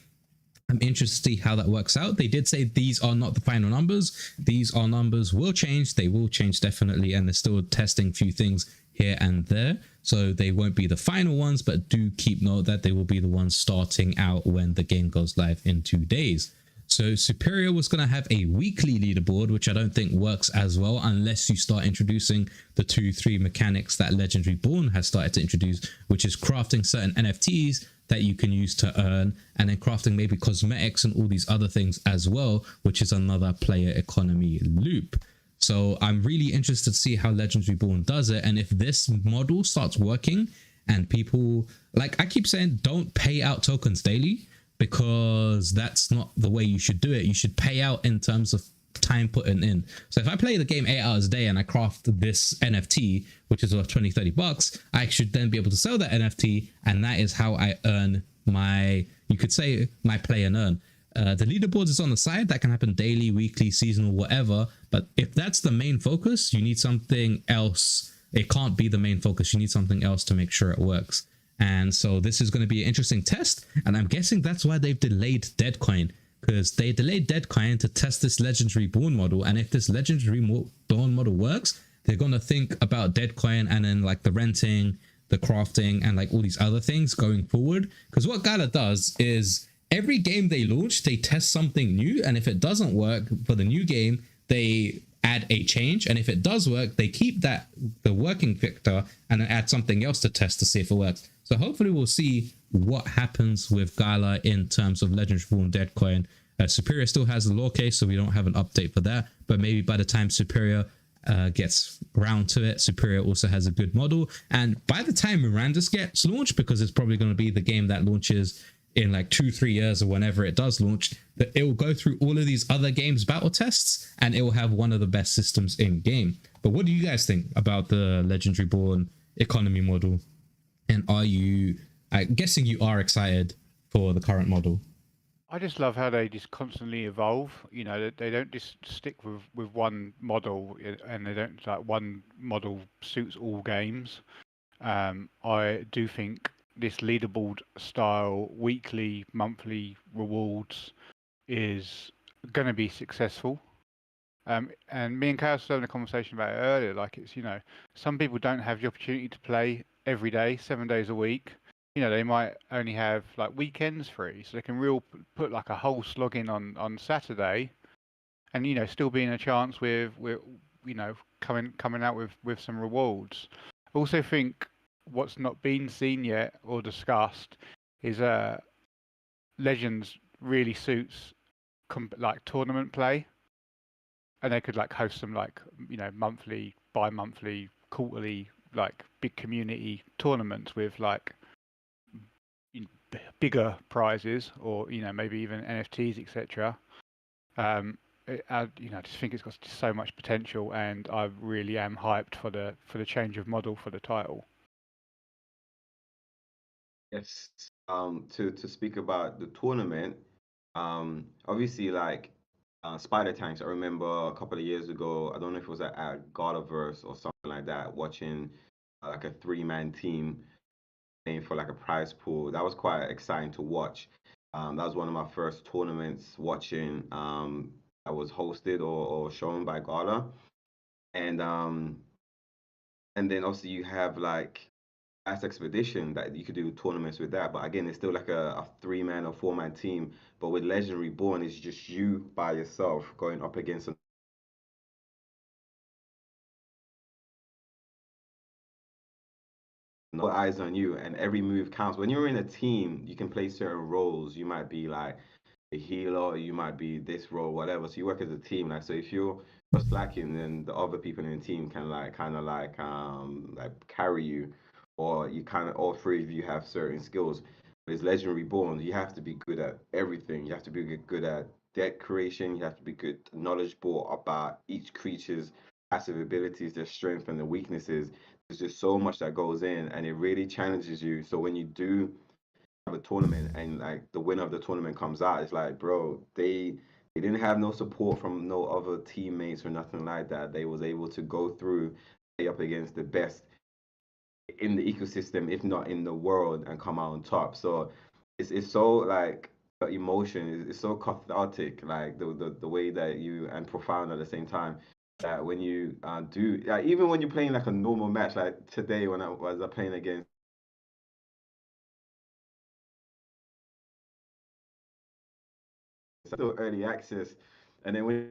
I'm interested to see how that works out. They did say these are not the final numbers. These are numbers will change. They will change definitely. And they're still testing a few things here and there. So they won't be the final ones, but do keep note that they will be the ones starting out when the game goes live in 2 days. So Superior was going to have a weekly leaderboard, which I don't think works as well unless you start introducing the 2-3 mechanics that Legends Reborn has started to introduce, which is crafting certain NFTs that you can use to earn, and then crafting maybe cosmetics and all these other things as well, which is another player economy loop. So I'm really interested to see how Legends Reborn does it, and if this model starts working and people, like I keep saying, don't pay out tokens daily, because that's not the way you should do it. You should pay out in terms of time putting in. So if I play the game 8 hours a day and I craft this NFT, which is worth 20-30 bucks, I should then be able to sell that NFT, and that is how I earn my, you could say, my play and earn. The leaderboards is on the side. That can happen daily, weekly, seasonal, whatever. But if that's the main focus, you need something else. It can't be the main focus. You need something else to make sure it works. And so this is going to be an interesting test. And I'm guessing that's why they've delayed Deadcoin, because they delayed Deadcoin to test this Legends Reborn model. And if this Legends Reborn model works, they're going to think about Deadcoin and then like the renting, the crafting, and like all these other things going forward. Because what Gala does is every game they launch, they test something new. And if it doesn't work for the new game, they add a change. And if it does work, they keep that, the working factor, and then add something else to test to see if it works. So hopefully we'll see what happens with Gala in terms of Legends Reborn Deadcoin. Superior still has the law case, so we don't have an update for that. But maybe by the time Superior gets around to it, Superior also has a good model. And by the time Mirandus gets launched, because it's probably going to be the game that launches in like 2-3 years or whenever it does launch, that it will go through all of these other games battle tests, and it will have one of the best systems in game. But what do you guys think about the Legends Reborn economy model? And are you, I'm guessing you are excited for the current model? I just love how they just constantly evolve. You know, they don't just stick with one model, and they don't, like, one model suits all games. I do think this leaderboard style weekly, monthly rewards is going to be successful. And me and Khaos were having a conversation about it earlier. Like, it's, you know, some people don't have the opportunity to play every day, 7 days a week. You know, they might only have like weekends free, so they can put like a whole slog in on Saturday, and, you know, still be in a chance with you know, coming out with some rewards. I also think what's not been seen yet or discussed is Legends really suits like tournament play, and they could like host some, like, you know, monthly, bi-monthly, quarterly, like big community tournaments with like bigger prizes, or, you know, maybe even NFTs, etc. you know, I just think it's got so much potential, and I really am hyped for the change of model for the title. Yes. To speak about the tournament, obviously like Spider Tanks. I remember a couple of years ago. I don't know if it was at Galaverse or something like that. Watching like a three-man team playing for like a prize pool. That was quite exciting to watch. That was one of my first tournaments watching. That was hosted or shown by Gala, and then obviously you have like Last Expedition that you could do tournaments with that. But again, it's still like a three-man or four-man team. But with Legend Reborn, it's just you by yourself going up against no eyes on you, and every move counts. When you're in a team, you can play certain roles. You might be like a healer, you might be this role, whatever. So you work as a team. Like so, if you're slacking, then the other people in the team can like kind of like carry you, or you kind of all three of you have certain skills. But it's Legend Reborn. You have to be good at everything. You have to be good at deck creation. You have to be good knowledgeable about each creature's passive abilities, their strength and their weaknesses. There's just so much that goes in, and it really challenges you. So when you do have a tournament and like the winner of the tournament comes out, it's like, bro, they didn't have no support from no other teammates or nothing like that. They was able to go through, play up against the best in the ecosystem, if not in the world, and come out on top. So it's so like the emotion is so cathartic, like the way that you and profound at the same time. That when you do, like, even when you're playing like a normal match, like today when I was playing against still early access, and then when you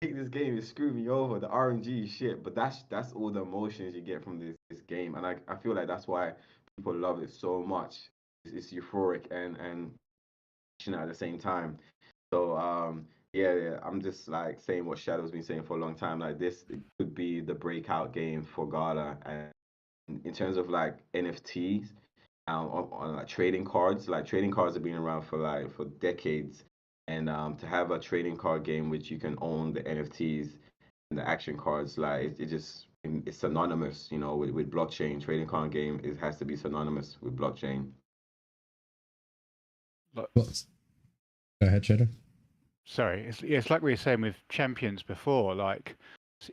take this game, it screwed me over. The RNG is shit, but that's all the emotions you get from this game, and I feel like that's why people love it so much. It's euphoric and at the same time. So yeah, I'm just like saying what Shadow's been saying for a long time. Like this it could be the breakout game for Gala, and in terms of like NFTs, on like trading cards have been around for decades, and to have a trading card game which you can own the NFTs and the action cards, like it just it's synonymous, with blockchain. Trading card game, it has to be synonymous with blockchain. Look, Go ahead, Shadow. sorry, it's like we were saying with champions before. Like,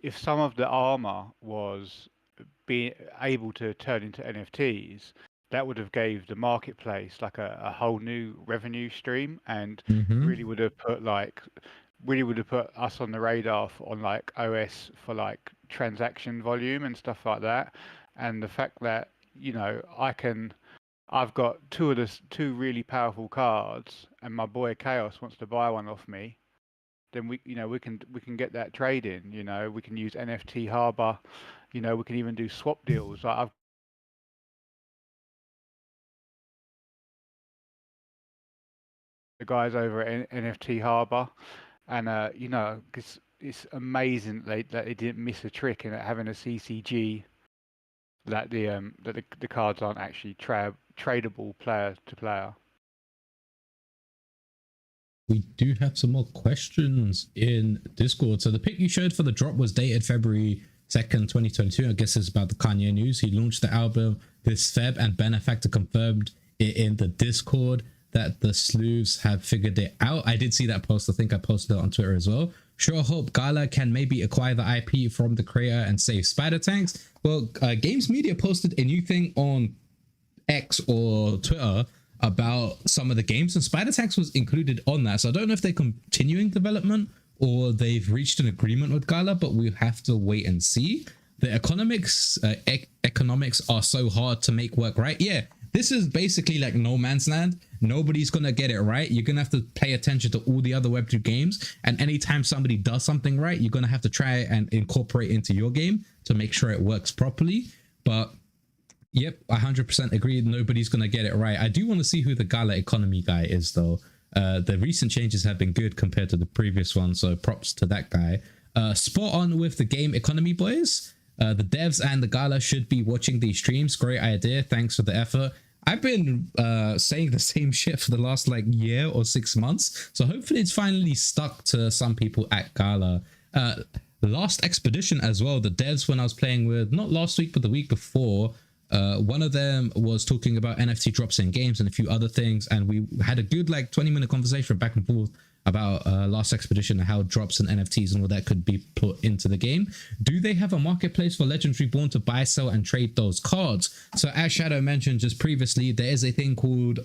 if some of the armor was being able to turn into NFTs, that would have gave the marketplace like a whole new revenue stream, and really would have put us on the radar on like OS for like transaction volume and stuff like that. And the fact that I've got two really powerful cards, and my boy Khaos wants to buy one off me. Then we can get that trade in. We can use NFT Harbor. We can even do swap deals. Like I've the guys over at NFT Harbor, and it's amazing that they didn't miss a trick in having a CCG that the cards aren't actually tradable player to player. We do have some more questions in Discord. So the pic you showed for the drop was dated February 2nd, 2022. I guess it's about the Kanye news. He launched the album this Feb, and Benefactor confirmed it in the Discord that the sleuths have figured it out. I did see that post. I think I posted it on Twitter as well. Sure hope Gala can maybe acquire the IP from the creator and save Spider Tanks. Well, Games Media posted a new thing on X or Twitter about some of the games, and Spider Tanks was included on that. So I don't know if they're continuing development or they've reached an agreement with Gala, but we have to wait and see. The economics are so hard to make work, right? Yeah, this is basically like no man's land. Nobody's gonna get it right. You're gonna have to pay attention to all the other Web2 games, and anytime somebody does something right, you're gonna have to try and incorporate into your game to make sure it works properly. But yep, 100% agree. Nobody's gonna get it right. I do want to see who the Gala economy guy is, though. The recent changes have been good compared to the previous one, so props to that guy. Spot on with the game economy, boys. The devs and the Gala should be watching these streams. Great idea. Thanks for the effort. I've been saying the same shit for the last like year or 6 months. So hopefully it's finally stuck to some people at Gala. Last expedition as well, the devs when I was playing with, not last week but the week before, one of them was talking about NFT drops in games and a few other things, and we had a good like 20-minute conversation back and forth about last expedition and how drops and NFTs and all that could be put into the game. Do they have a marketplace for Legends Reborn to buy, sell, and trade those cards? So as Shadow mentioned just previously, there is a thing called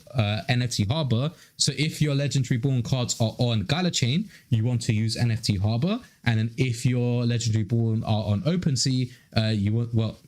NFT Harbor. So if your Legends Reborn cards are on Gala Chain, you want to use NFT Harbor. And then if your Legends Reborn are on OpenSea,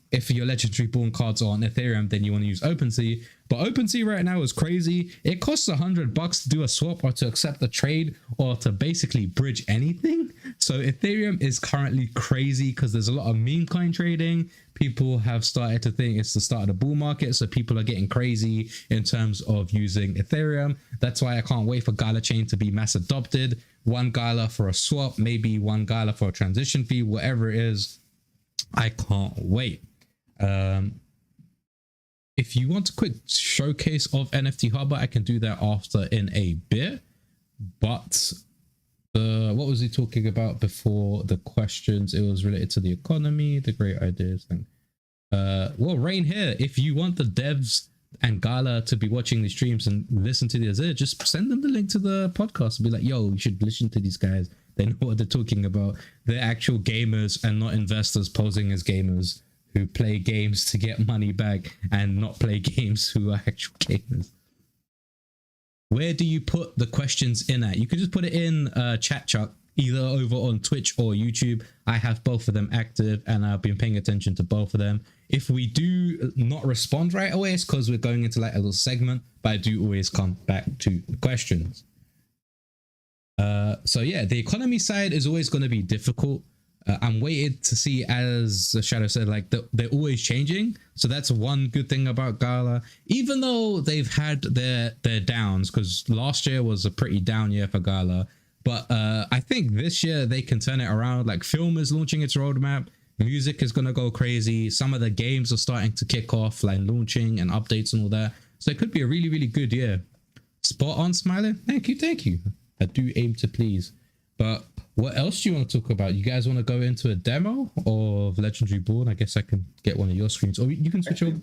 if your Legends Reborn cards are on Ethereum, then you want to use OpenSea. But OpenSea right now is crazy. It costs $100 to do a swap or to accept a trade or to basically bridge anything. So Ethereum is currently crazy because there's a lot of meme coin trading. People have started to think it's the start of the bull market. So people are getting crazy in terms of using Ethereum. That's why I can't wait for Gala Chain to be mass adopted. One Gala for a swap, maybe one Gala for a transition fee, whatever it is. I can't wait. If you want a quick showcase of NFT Harbor, I can do that after in a bit. But what was he talking about before the questions? It was related to the economy, the great ideas thing. Well, Rain here, if you want the devs and Gala to be watching the streams and listen to these, just send them the link to the podcast and be like, yo, you should listen to these guys. They know what they're talking about. They're actual gamers and not investors posing as gamers who play games to get money back and not play games who are actual gamers. Where do you put the questions in at? You can just put it in chat, either over on Twitch or YouTube. I have both of them active and I've been paying attention to both of them. If we do not respond right away, it's because we're going into like a little segment, but I do always come back to the questions. So yeah, the economy side is always going to be difficult. I'm waiting to see, as Shadow said, like they're always changing. So that's one good thing about Gala, even though they've had their downs, because last year was a pretty down year for Gala. But I think this year they can turn it around. Like film is launching its roadmap. Music is going to go crazy. Some of the games are starting to kick off, like launching and updates and all that. So it could be a really, really good year. Spot on, Smiling. Thank you. I do aim to please. But what else do you want to talk about? You guys want to go into a demo of Legends Reborn? I guess I can get one of your screens, or you can switch over.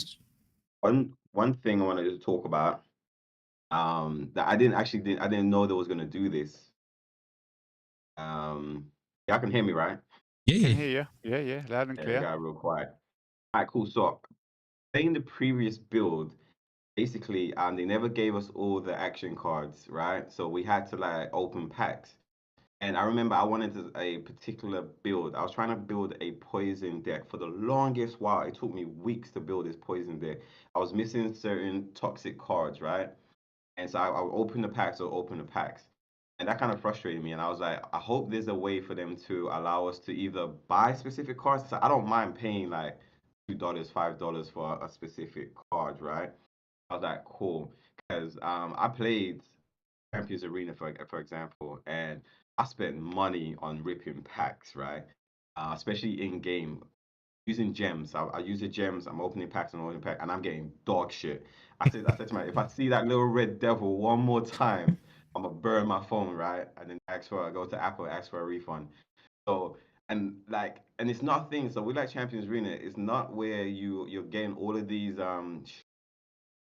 One thing I wanted to talk about, that I didn't know they was gonna do this. Y'all can hear me, right? Yeah. Can hear you. Yeah, loud and Yeah, clear. I got real quiet. All right, cool. So, playing the previous build, basically, they never gave us all the action cards, right? So we had to like open packs. And I remember I wanted a particular build. I was trying to build a poison deck for the longest while. It took me weeks to build this poison deck. I was missing certain toxic cards, right? And so I would open the packs. And that kind of frustrated me. And I was like, I hope there's a way for them to allow us to either buy specific cards. So I don't mind paying like $2, $5 for a specific card, right? I was like, cool. Because I played Champions Arena, for example, and I spent money on ripping packs, right? Especially in game, using gems. I use the gems. I'm opening packs and opening pack, and I'm getting dog shit. I said to my, if I see that little red devil one more time, I'm gonna burn my phone, right? And then go to Apple, ask for a refund. So and it's nothing. So we like Champions Arena. It's not where you're getting all of these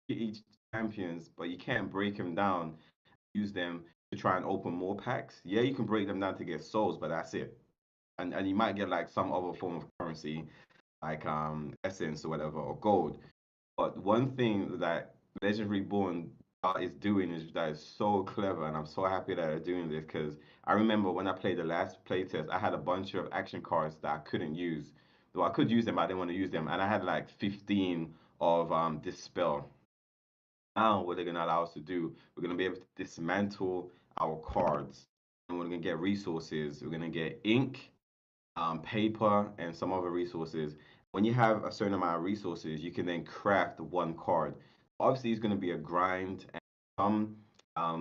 each champions, but you can't break them down, use them to try and open more packs. Yeah, you can break them down to get souls, but that's it. And you might get like some other form of currency, like essence or whatever, or gold. But one thing that Legend Reborn is doing is that is so clever, and I'm so happy that they're doing this because I remember when I played the last playtest, I had a bunch of action cards that I couldn't use. Though I could use them, but I didn't want to use them, and I had like 15 of Dispel. Now, what they're going to allow us to do, we're going to be able to dismantle our cards, and we're going to get resources. We're going to get ink, paper, and some other resources. When you have a certain amount of resources, you can then craft one card. Obviously, it's going to be a grind, and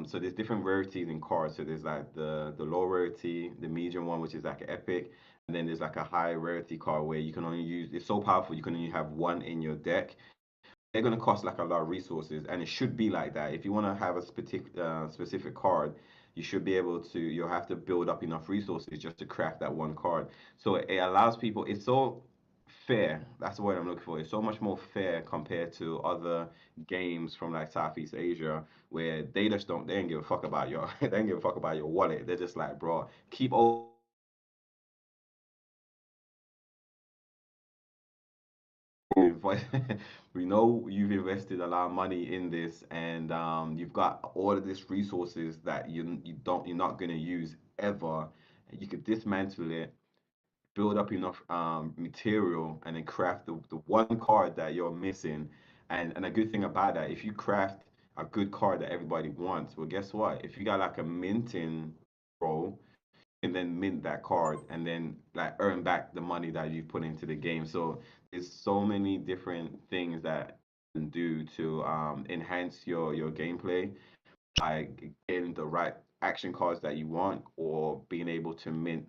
so there's different rarities in cards. So there's like the low rarity, the medium one, which is like an epic, and then there's like a high rarity card where you can only use. It's so powerful you can only have one in your deck. they're going to cost like a lot of resources, and it should be like that. If you want to have a specific card, you should be able to. You'll have to build up enough resources just to craft that one card. So it allows people. It's so fair. That's the word I'm looking for. It's so much more fair compared to other games from like Southeast Asia where they just don't. They don't give a fuck about your. They don't give a fuck about your wallet. They're just like, bro, keep we know you've invested a lot of money in this, and you've got all of these resources that you're not gonna use ever. You could dismantle it, build up enough material, and then craft the one card that you're missing. And a good thing about that, if you craft a good card that everybody wants, well, guess what? If you got like a minting role, and then mint that card and then like earn back the money that you've put into the game. So there's so many different things that you can do to enhance your gameplay, like getting the right action cards that you want or being able to mint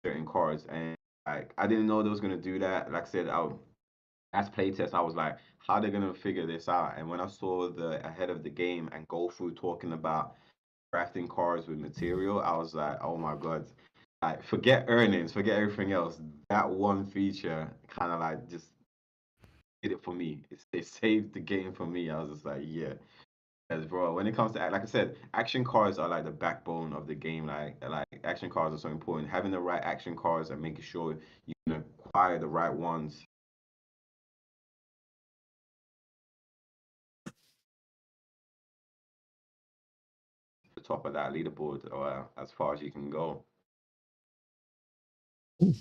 certain cards. And like I didn't know they was gonna do that. Like I said, as playtest, I was like, how they gonna figure this out? And when I saw the ahead of the game and go through talking about crafting cards with material, I was like, oh my god. Like forget earnings, forget everything else. That one feature kind of like just did it for me. It saved the game for me. I was just like, yeah. As bro, when it comes to like I said, action cards are like the backbone of the game. Like action cards are so important. Having the right action cards and making sure you can acquire the right ones. The top of that leaderboard, or as far as you can go. Ooh,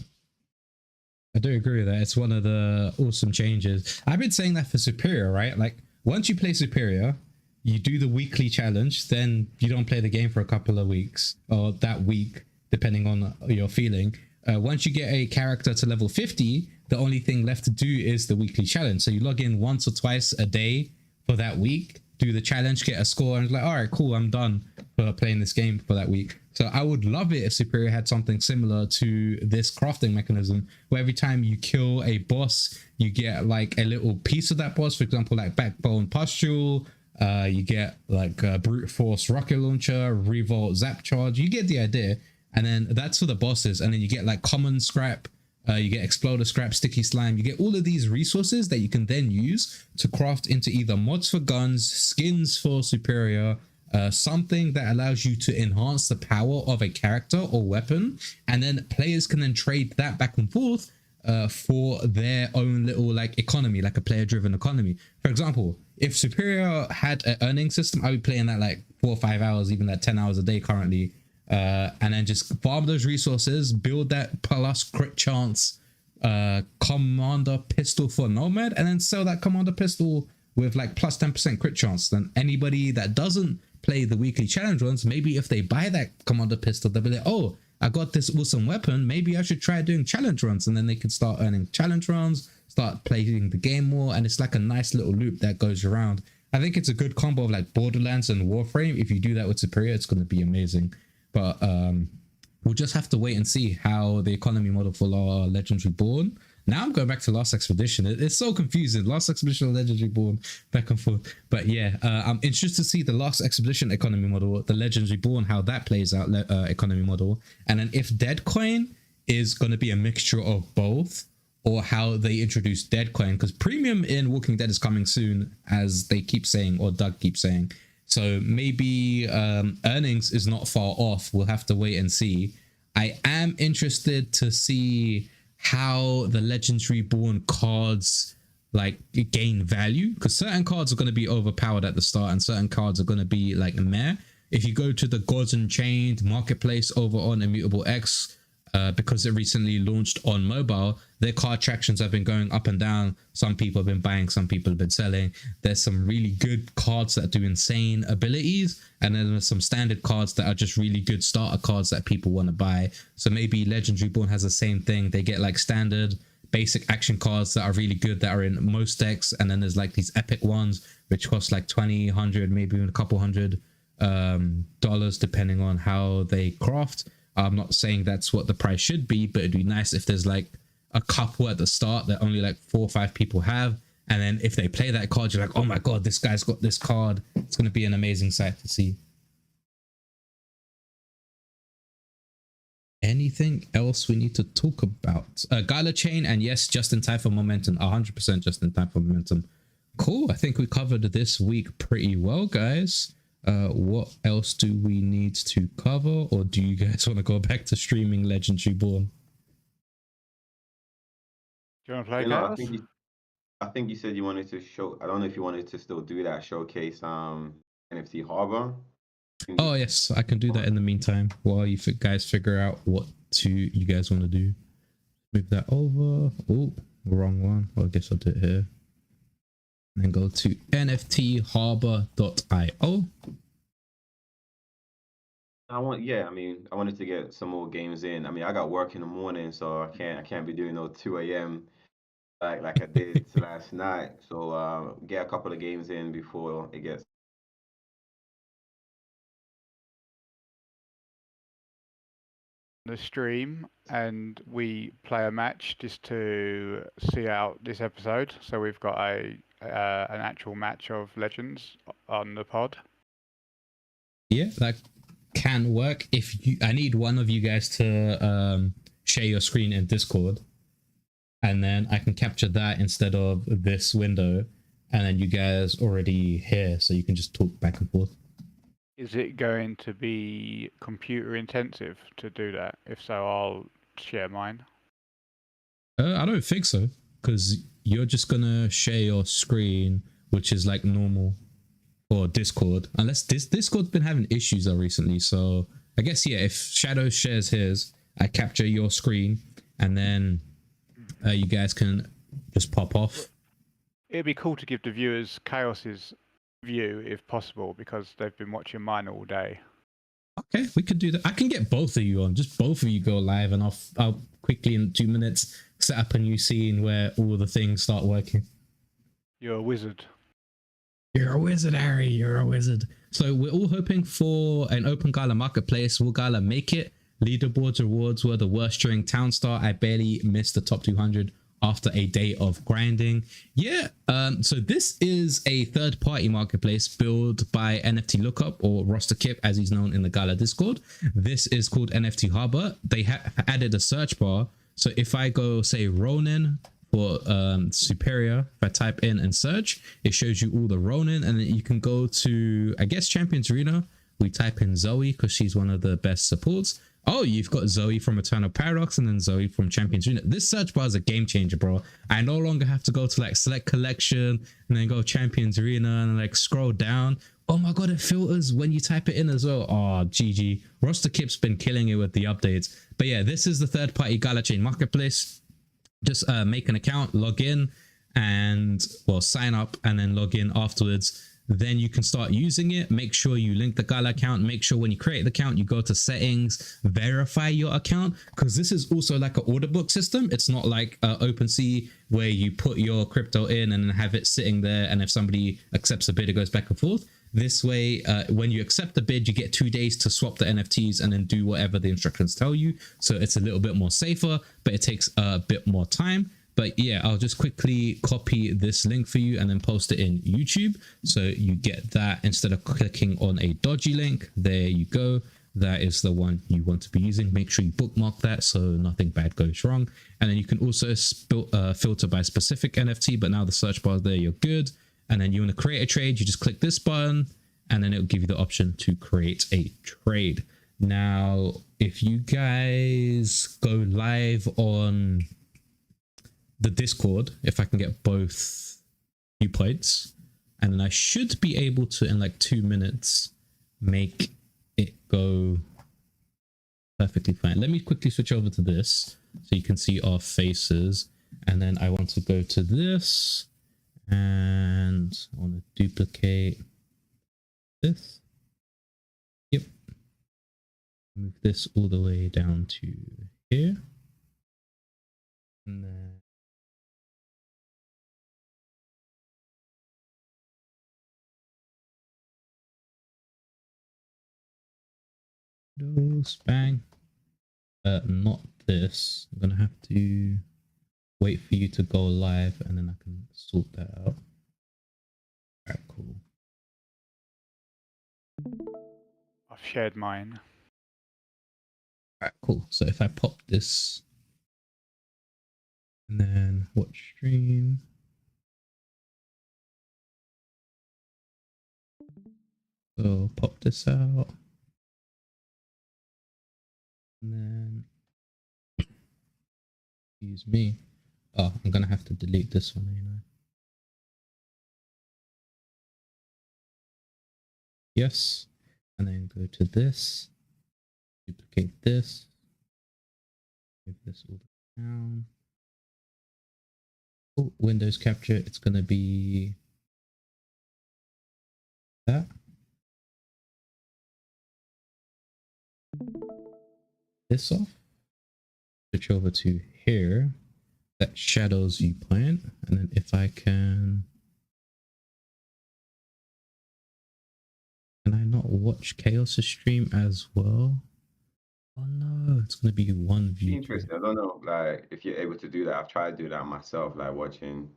I do agree with that. It's one of the awesome changes. I've been saying that for Superior, right? Like once you play Superior, you do the weekly challenge, then you don't play the game for a couple of weeks or that week, depending on your feeling. Once you get a character to level 50, the only thing left to do is the weekly challenge. So you log in once or twice a day for that week, do the challenge, get a score, and it's like, all right, cool, I'm done for playing this game for that week. So I would love it if Superior had something similar to this crafting mechanism, where every time you kill a boss, you get like a little piece of that boss. For example, like Backbone Pustule, you get like Brute Force Rocket Launcher, Revolt Zap Charge. You get the idea. And then that's for the bosses. And then you get like Common Scrap, you get Exploder Scrap, Sticky Slime. You get all of these resources that you can then use to craft into either mods for guns, skins for Superior, something that allows you to enhance the power of a character or weapon. And then players can then trade that back and forth for their own little like economy, like a player-driven economy. For example, if Superior had an earning system, I'd be playing that like 4 or 5 hours, even that 10 hours a day currently. And then just farm those resources, build that plus crit chance commander pistol for Nomad, and then sell that commander pistol with like plus 10% crit chance. Then anybody that doesn't play the weekly challenge runs, maybe if they buy that commander pistol, they'll be like, oh, I got this awesome weapon, maybe I should try doing challenge runs. And then they can start earning challenge runs, start playing the game more, and it's like a nice little loop that goes around. I think it's a good combo of like Borderlands and Warframe. If you do that with Superior, it's going to be amazing. But we'll just have to wait and see how the economy model for Legends Reborn. Now I'm going back to Last Expedition. It's so confusing. Last Expedition, Legends Reborn, back and forth. But yeah, I'm interested to see the Last Expedition economy model, the Legends Reborn, how that plays out, economy model. And then if Deadcoin is going to be a mixture of both, or how they introduce Deadcoin, because Premium in Walking Dead is coming soon, as they keep saying, or Doug keeps saying. So maybe earnings is not far off. We'll have to wait and see. I am interested to see how the Legends Reborn cards like gain value, because certain cards are going to be overpowered at the start and certain cards are going to be like meh. If you go to the Gods Unchained marketplace over on Immutable X, because it recently launched on mobile, their card tractions have been going up and down. Some people have been buying, some people have been selling. There's some really good cards that do insane abilities, and then there's some standard cards that are just really good starter cards that people want to buy. So maybe Legends Reborn has the same thing. They get like standard basic action cards that are really good, that are in most decks, and then there's like these epic ones which cost like 20, 100, maybe even a couple $100 depending on how they craft. I'm not saying that's what the price should be, but it'd be nice if there's like a couple at the start that only like 4 or 5 people have, And then if they play that card, you're like, oh my god, this guy's got this card. It's going to be an amazing sight to see. Anything else we need to talk about? Gala chain, and yes, just in time for momentum. 100% just in time for momentum. Cool. I think we covered this week pretty well, guys. What else do we need to cover, or do you guys want to go back to streaming Legendary Born? Do you want to play I Khaos? think you said you wanted to show. I don't know if you wanted to still do that showcase NFT Harbor. Oh yes, I can do that in the meantime while you guys figure out what you guys want to do. Move that over. Oh, wrong one. Well, I guess I'll do it here. And then go to nftharbor.io. I wanted to get some more games in. I mean, I got work in the morning, so I can't be doing no 2 a.m. like I did last night. So get a couple of games in before it gets. The stream, and we play a match just to see out this episode. So we've got an actual match of Legends on the pod. Yeah, that can work. I need one of you guys to share your screen in Discord, and then I can capture that instead of this window, and then you guys already here, so you can just talk back and forth. Is it going to be computer intensive to do that? If so, I'll share mine. I don't think so, because you're just gonna share your screen, which is like normal, or Discord, unless Discord's been having issues recently. So I guess yeah, if Shadow shares his, I capture your screen, and then you guys can just pop off. It'd be cool to give the viewers Khaos's view if possible, because they've been watching mine all day. Okay, we could do that. I can get both of you on. Just both of you go live, and I'll quickly in 2 minutes set up a new scene where all the things start working. You're a wizard. You're a wizard, Harry. You're a wizard. So we're all hoping for an open Gala marketplace. Will Gala make it? Leaderboards rewards were the worst during Town Star. I barely missed the top 200 after a day of grinding. Yeah, so this is a third-party marketplace built by NFT Lookup, or Roster Kip as he's known in the Gala Discord. This is called NFT Harbor. They have added a search bar, so if I go say Ronin for Superior, if I type in and search, it shows you all the Ronin, and then you can go to, I guess, Champions Arena. We type in Zoe because she's one of the best supports. Oh, you've got Zoe from Eternal Paradox and then Zoe from Champions Arena. This search bar is a game changer, bro. I no longer have to go to like select collection and then go Champions Arena and like scroll down. Oh my god, it filters when you type it in as well. Oh, GG. Roster Kip's been killing it with the updates. But yeah, this is the third-party Gala Chain marketplace. Just make an account, log in, and well, sign up and then log in afterwards. Then you can start using it. Make sure you link the Gala account. Make sure when you create the account, you go to settings, verify your account, because this is also like an order book system. It's not like OpenSea where you put your crypto in and then have it sitting there, and if somebody accepts a bid, it goes back and forth. This way, when you accept the bid, you get 2 days to swap the NFTs and then do whatever the instructions tell you. So it's a little bit more safer, but it takes a bit more time. But yeah, I'll just quickly copy this link for you and then post it in YouTube. So you get that instead of clicking on a dodgy link. There you go. That is the one you want to be using. Make sure you bookmark that so nothing bad goes wrong. And then you can also filter by specific NFT, but now the search bar is there, you're good. And then you want to create a trade, you just click this button and then it'll give you the option to create a trade. Now, if you guys go live on the Discord, if I can get both viewpoints, and then I should be able to, in like 2 minutes, make it go perfectly fine. Let me quickly switch over to this so you can see our faces. And then I want to go to this and I want to duplicate this. Yep. Move this all the way down to here. And then bang. Not this. I'm gonna have to wait for you to go live and then I can sort that out. Alright, cool. I've shared mine. Alright, cool. So if I pop this and then watch stream. So pop this out. And then use me. Oh, I'm gonna have to delete this one, you know. Yes. And then go to this. Duplicate this. Move this all down. Oh, Windows capture, it's gonna be that. This off. Switch over to here. That shadows viewpoint. And then if I can I not watch Khaos' stream as well? Oh no, it's gonna be one view. Interesting. I don't know, like if you're able to do that. I've tried to do that myself, like watching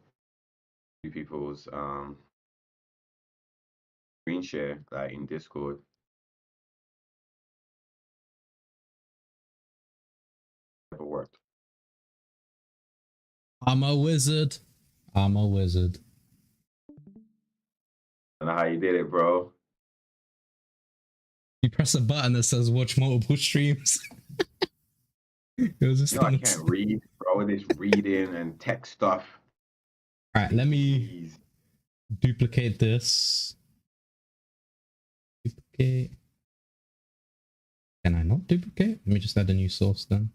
people's screen share, like in Discord. Never worked. I'm a wizard. I'm a wizard. I don't know how you did it, bro. You press a button that says watch multiple streams. It was just I can't read, bro. This reading and tech stuff. Alright, let me duplicate this. Duplicate. Can I not duplicate? Let me just add a new source then.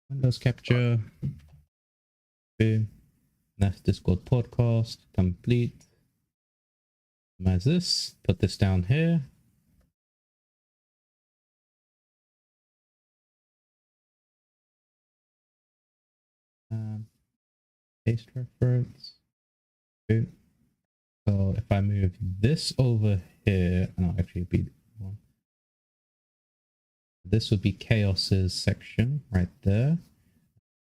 Windows capture. Boom. That's Discord podcast. Complete. Minimize this. Put this down here. Paste reference. Boom. So if I move this over here, no, actually be one. This would be Khaos's section right there.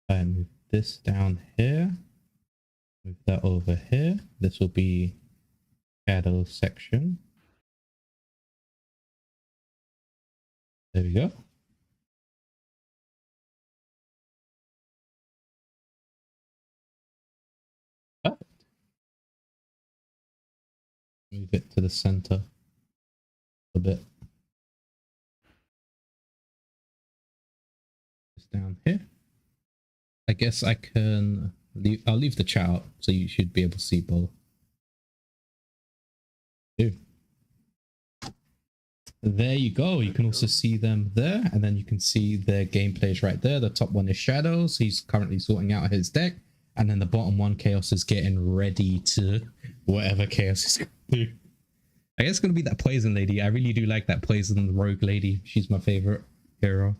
If I move this down here, move that over here. This will be Shadow's section. There we go. Perfect. Move it to the center a bit. Just down here. I guess I can leave. I'll leave the chat out so you should be able to see both. Ew. There you go. You can also see them there, and then you can see their gameplays right there. The top one is Shadows. He's currently sorting out his deck, and then the bottom one, Khaos, is getting ready to whatever Khaos is going to do. I guess it's going to be that Poison Lady. I really do like that Poison Rogue Lady. She's my favorite hero.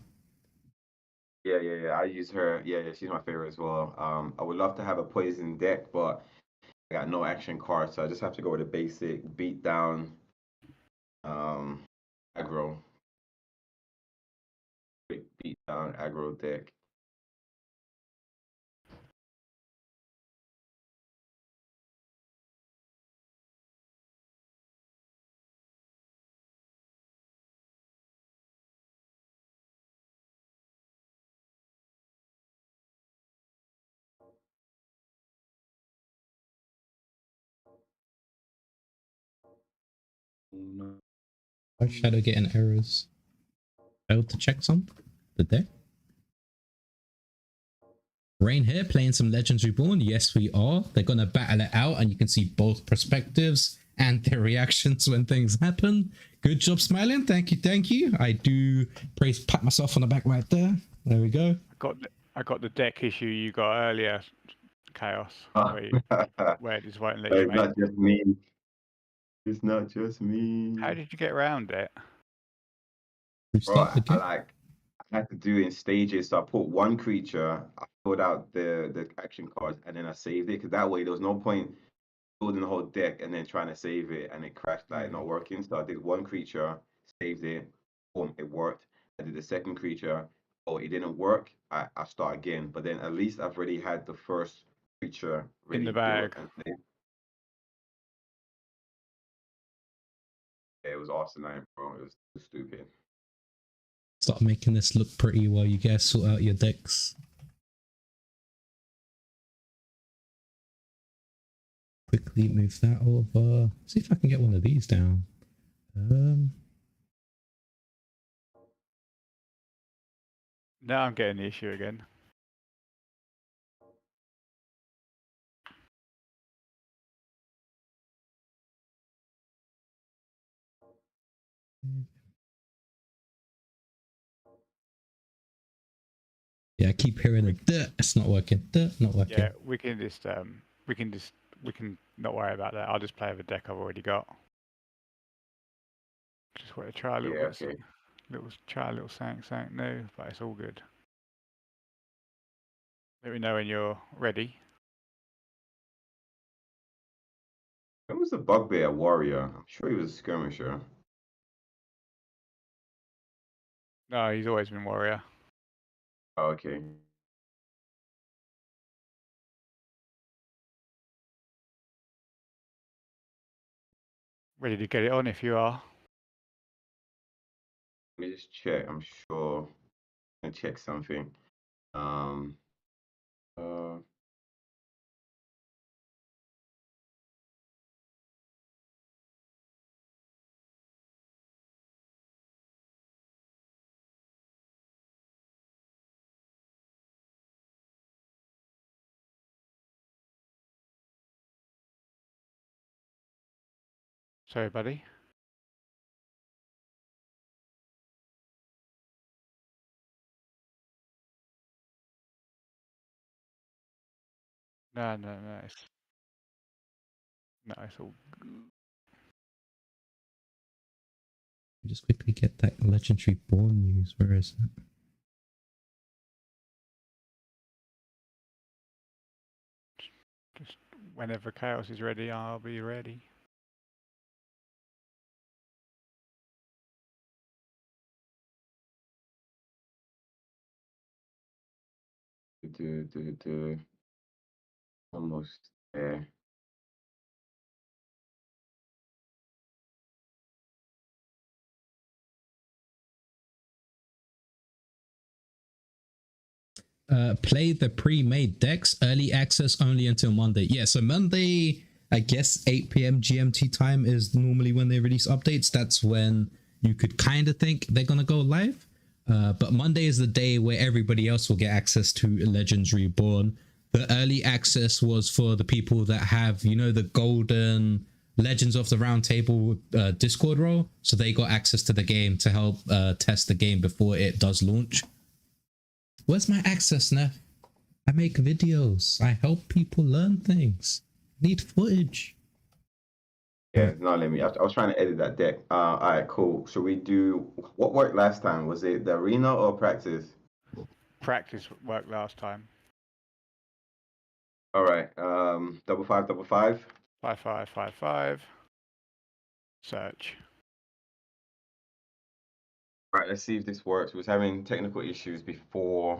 Yeah. I use her. Yeah, she's my favorite as well. I would love to have a poison deck, but I got no action cards, so I just have to go with a basic beat down aggro. Beat down aggro deck. No. Why is Shadow getting errors? Failed to check some? Did they? Rain here playing some Legends Reborn. Yes, we are. They're going to battle it out, and you can see both perspectives and their reactions when things happen. Good job, Smiling. Thank you. I do pat myself on the back right there. There we go. I got the deck issue you got earlier, Khaos, where it just won't let you It's not just me. It's not just me. How did you get around it? Bro, I had to do it in stages. So I put one creature, I filled out the action cards, and then I saved it. Because that way there was no point building the whole deck and then trying to save it, and it crashed, like not working. So I did one creature, saved it, boom, it worked. I did the second creature, oh, it didn't work, I start again. But then at least I've already had the first creature In the ready built bag. and played. Yeah, it was asinine, bro. It was too stupid. Start making this look pretty while you guys sort out your decks. Quickly move that over. See if I can get one of these down. Now I'm getting the issue again. Yeah, I keep hearing it. It's not working. Not working. Yeah, we can not worry about that. I'll just play with a deck I've already got. Just want to try a little Yeah, bit, okay. try a little something new, but it's all good. Let me know when you're ready. When was the Bugbear Warrior? I'm sure he was a skirmisher. No, he's always been warrior. Oh, okay. Ready to get it on if you are. Let me just check. I'm sure. I'm gonna check something. Uh, Sorry, buddy. No, it's all. Just quickly get that legendary born news. Where is it? Just whenever Khaos is ready, I'll be ready. almost there. Play the pre-made decks, early access only until Monday. Yeah, so Monday, I guess 8 p.m. GMT time is normally when they release updates. That's when you could kind of think they're gonna go live. But Monday is the day where everybody else will get access to Legends Reborn. The early access was for the people that have, you know, the golden Legends of the Round Table Discord role. So they got access to the game to help test the game before it does launch. Where's my access, Neff? I make videos. I help people learn things. Need footage. Yeah, no, let me. I was trying to edit that deck. All right, cool. So we do what worked last time? Was it the arena or practice? Practice worked last time. All right. Double five, double five. 5-5-5-5. Search. All right, let's see if this works. We was having technical issues before.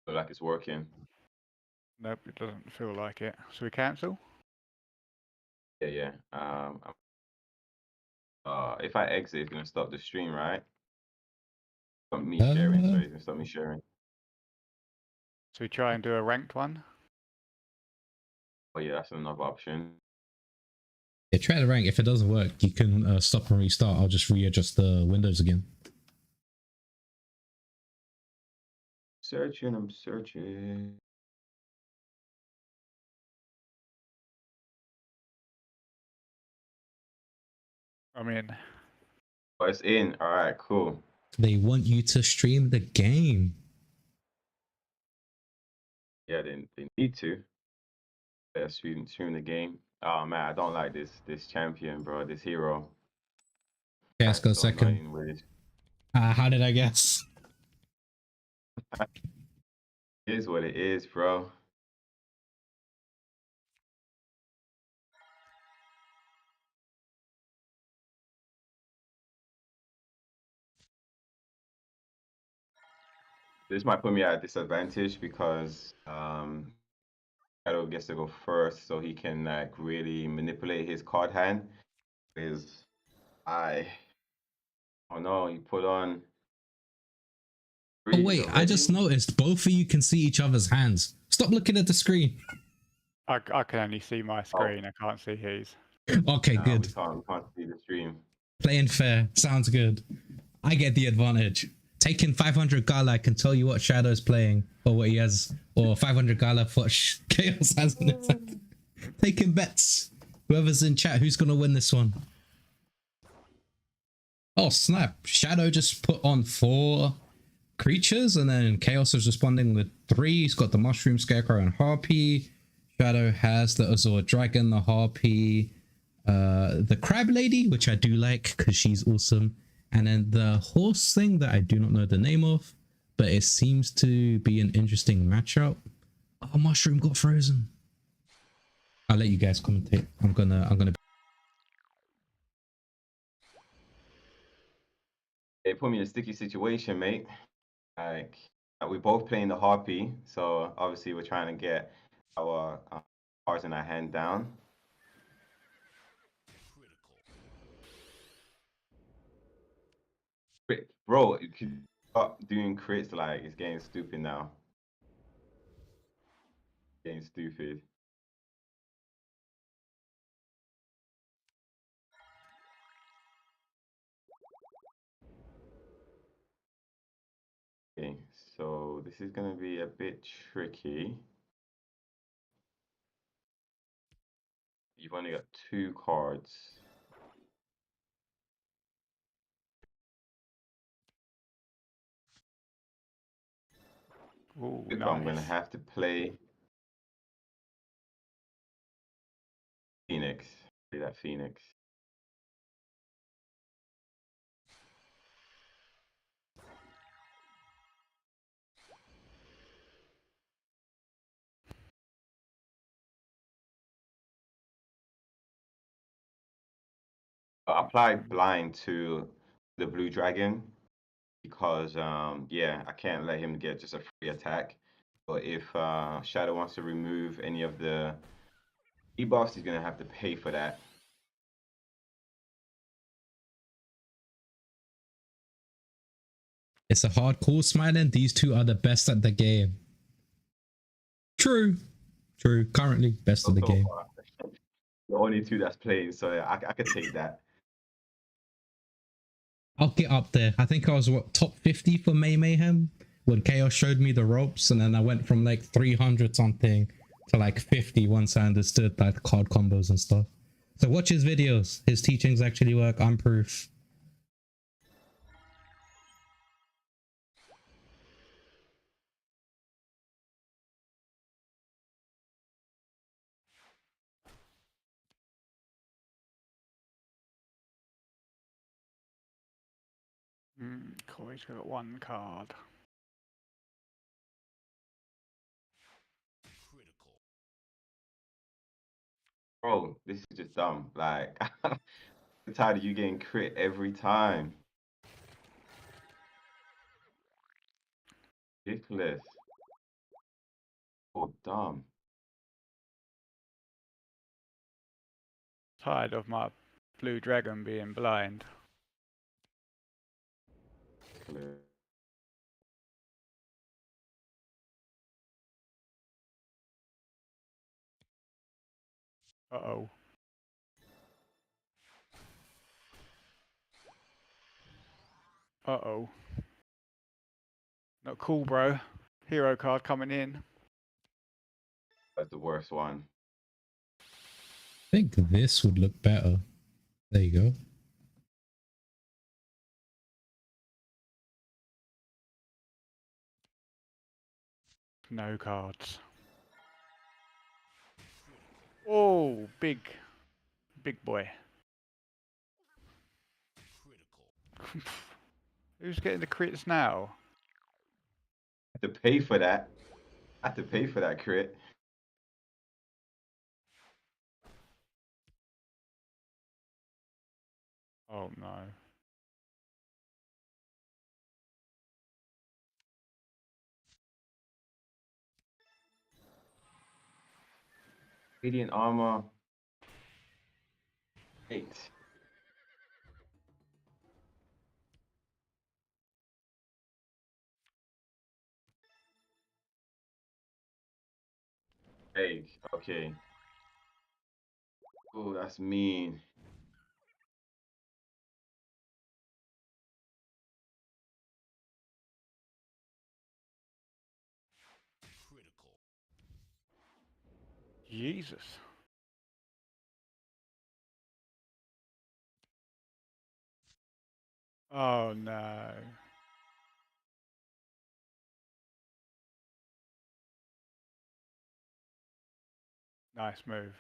Look like it's working. Nope, it doesn't feel like it. So we cancel? Yeah. If I exit, it's gonna stop the stream, right? Stop me sharing. Sorry, it's gonna stop me sharing. So we try and do a ranked one? Oh yeah, that's another option. Yeah, try the rank. If it doesn't work, you can stop and restart. I'll just readjust the windows again. I'm searching. I'm in. Oh, it's in. All right, cool. They want you to stream the game. Yeah, they need to. Yeah, stream the game. Oh man, I don't like this champion, bro. This hero. Okay, let's That's go so second. annoying with it. How did I guess? It is what it is, bro. This might put me at a disadvantage because Shadow gets to go first, so he can like really manipulate his card hand. Because I, oh no, he put on Oh freeze wait, I just already. noticed both of you can see each other's hands. Stop looking at the screen. I can only see my Oh, screen. I can't see his. Okay, nah, good. we can't see the stream. Playing fair. Sounds good. I get the advantage. Taking 500 Gala, I can tell you what Shadow's playing or what he has, or 500 Gala for what Chaos has in his hand. Taking bets. Whoever's in chat, who's gonna win this one? Oh snap! Shadow just put on 4 creatures, and then Chaos is responding with 3. He's got the Mushroom, Scarecrow, and Harpy. Shadow has the Azure Dragon, the Harpy, the Crab Lady, which I do like because she's awesome, and then the horse thing that I do not know the name of, but it seems to be an interesting matchup. Oh, Mushroom got frozen. I'll let you guys commentate. I'm gonna. They put me in a sticky situation, mate. Like we're both playing the Harpy, so obviously we're trying to get our cards in our hand down. Bro, you could stop doing crits. Like it's getting stupid now. Getting stupid. Okay, so this is gonna be a bit tricky. You've only got 2 cards. Ooh, If I'm gonna nice. have to play Phoenix, play that Phoenix. I applied blind to the blue dragon because yeah, I can't let him get just a free attack. But if Shadow wants to remove any of the debuffs, he's gonna have to pay for that. It's a hard call, Smiling. These two are the best at the game. True. True. Currently, best So, of the so game. far, the only 2 that's playing, so yeah, I could take that. I'll get up there. I think I was what, top 50 for May Mayhem when Chaos showed me the ropes, and then I went from like 300 something to like 50 once I understood like card combos and stuff. So watch his videos. His teachings actually work. I'm proof. Cool, he's got 1 card. Bro, this is just dumb. Like, I'm tired of you getting crit every time. Ridiculous. So dumb. Tired of my blue dragon being blind. Ridiculous. Uh-oh. Uh-oh. Not cool, bro. Hero card coming in. That's the worst one. I think this would look better. There you go. No cards. Oh, big boy. Who's getting the crits now? I have to pay for that. I have to pay for that crit. Oh no. Radiant armor. 8. Egg. Okay. Oh, that's mean. Jesus. Oh no. Nice move.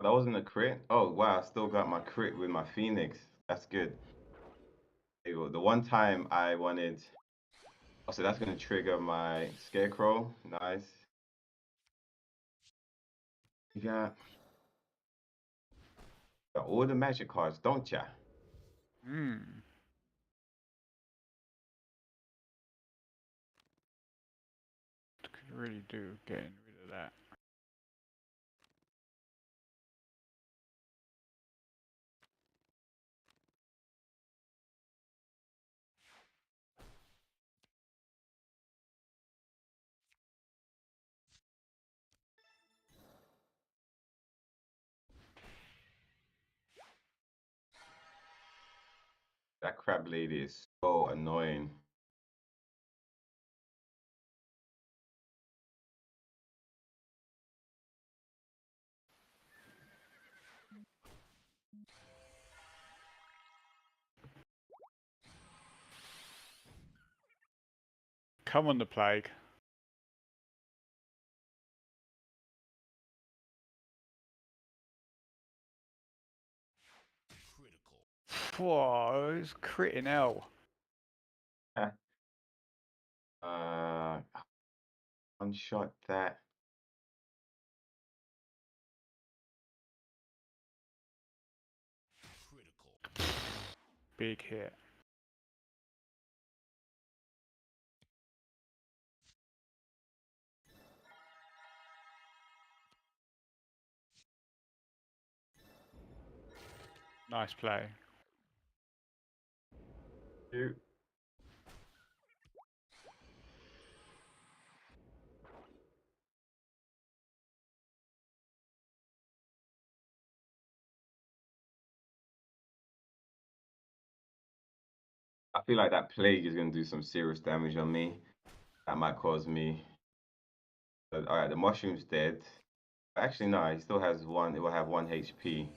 That wasn't a crit. Oh wow, I still got my crit with my Phoenix. That's good. There you go. The one time I wanted. Oh, so that's gonna trigger my Scarecrow. Nice. You got all the magic cards, don't ya? Hmm. Could really do getting rid of that. That crab lady is so annoying. Come on, the plague. Whoa, it's critting hell. One shot that. Big hit. Nice play. Shoot. I feel like that plague is gonna do some serious damage on me. That might cause me. But, all right, the mushroom's dead. Actually, no, he still has one. It will have 1 HP.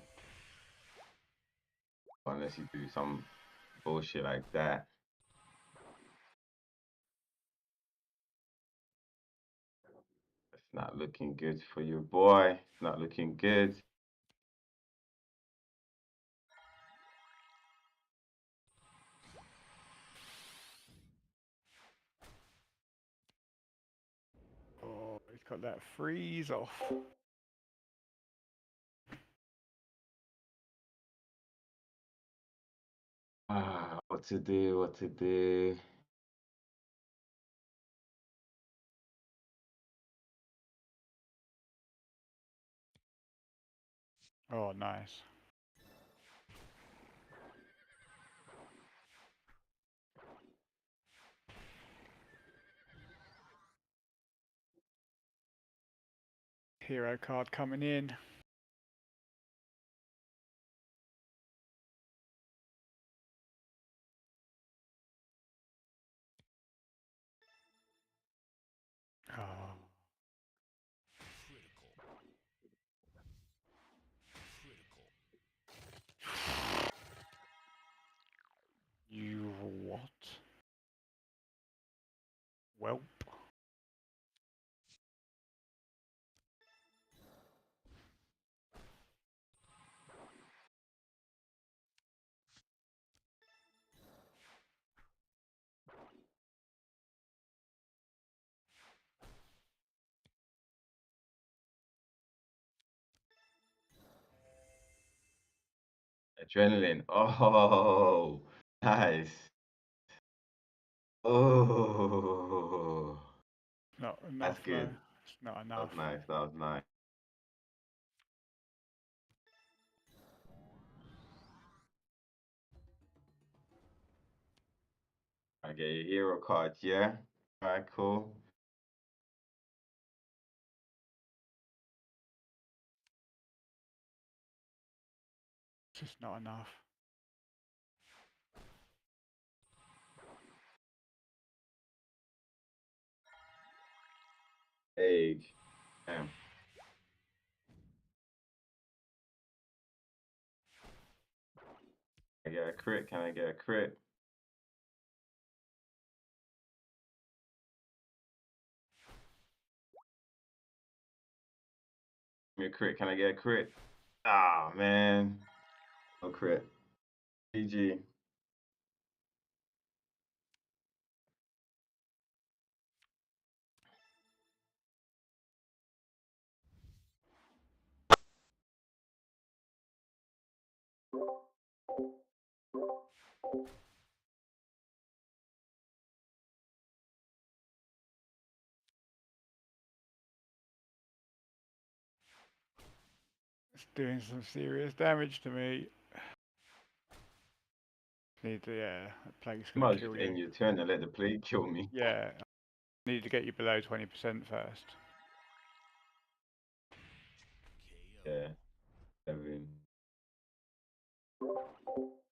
Unless you do some bullshit like that. It's not looking good for you, boy. It's not looking good. Oh, he's got that freeze off. Ah, what to do? What to do? Oh, nice. Hero card coming in. Oh. You what? Welp. Adrenaline. Oh, nice. Oh, Not that's enough though. good. It's not That was enough. nice. That was nice. I get a hero card, yeah? Alright, cool. It's just not enough. Egg. Damn. I get a crit? Can I get a crit? Give me a crit. Can I get a crit? Ah, man. No crit. GG. It's doing some serious damage to me. Need to, yeah, that plague's You gonna might as well kill just you. end your turn and let the plague kill me. Yeah, need to get you below 20% first. Yeah. 7.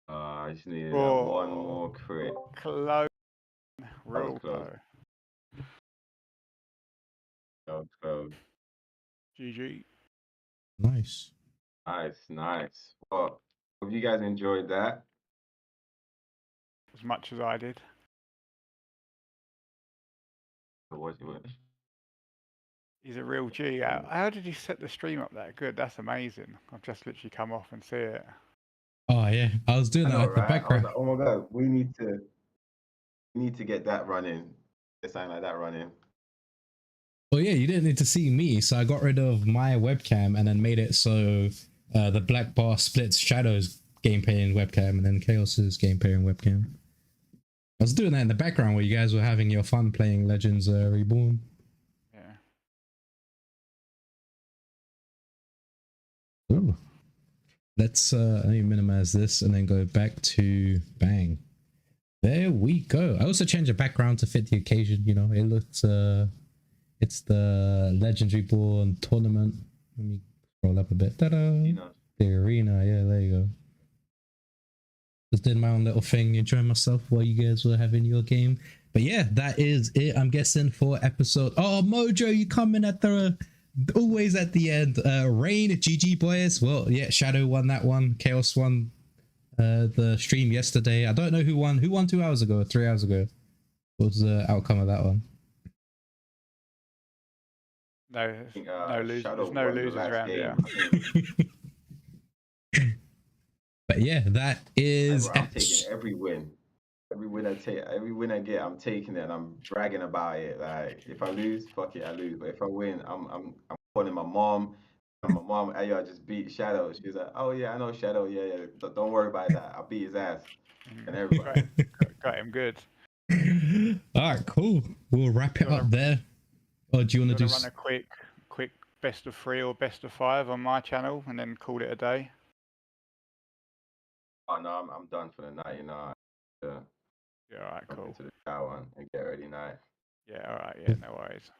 I just needed that one more Oh, crit. close, That was real close. close. That was close. GG. Nice. Nice, nice. Well, hope you guys enjoyed that. As much as I did. What you want? He's a real G. How did he set the stream up that good? That's amazing. I've just literally come off and see it. Oh yeah, I was doing I that know, at the right? I was background. like, oh my god, we need to get that running. Get something like that running. Well, yeah, you didn't need to see me, so I got rid of my webcam and then made it so the black bar splits Shadow's gameplay and webcam and then Chaos's gameplay and webcam. I was doing that in the background while you guys were having your fun playing Legends Reborn. Yeah. Ooh. Let's let me minimize this and then go back to bang. There we go. I also changed the background to fit the occasion. You know, it looks it's the Legends Reborn tournament. Let me scroll up a bit. Ta-da! The arena. Yeah, there you go. Just did my own little thing, enjoying myself while you guys were having your game. But yeah, that is it. I'm guessing for episode. Oh, Mojo, you coming at the always at the end. Rain, GG boys. Well, yeah, Shadow won that one. Chaos won the stream yesterday. I don't know who won. Who won 2 hours ago or 3 hours ago? What was the outcome of that one? No, Shadow there's no won the losers last around game. here. But yeah, that is. I'm taking every win. Every win I get, I'm taking it and I'm bragging about it. Like if I lose, fuck it, I lose. But if I win, I'm calling my mom. And my mom, hey, I just beat Shadow. She's like, oh yeah, I know Shadow. Yeah. Don't worry about that. I'll beat his ass. And everybody. Got him good. All right, cool. We'll wrap it up there. Or do you want to do? Run a quick best of 3 or best of 5 on my channel and then call it a day. Oh no, I'm done for the night. You know. Yeah, all right, cool. Into the shower and get ready night. Yeah, all right. Yeah, no worries.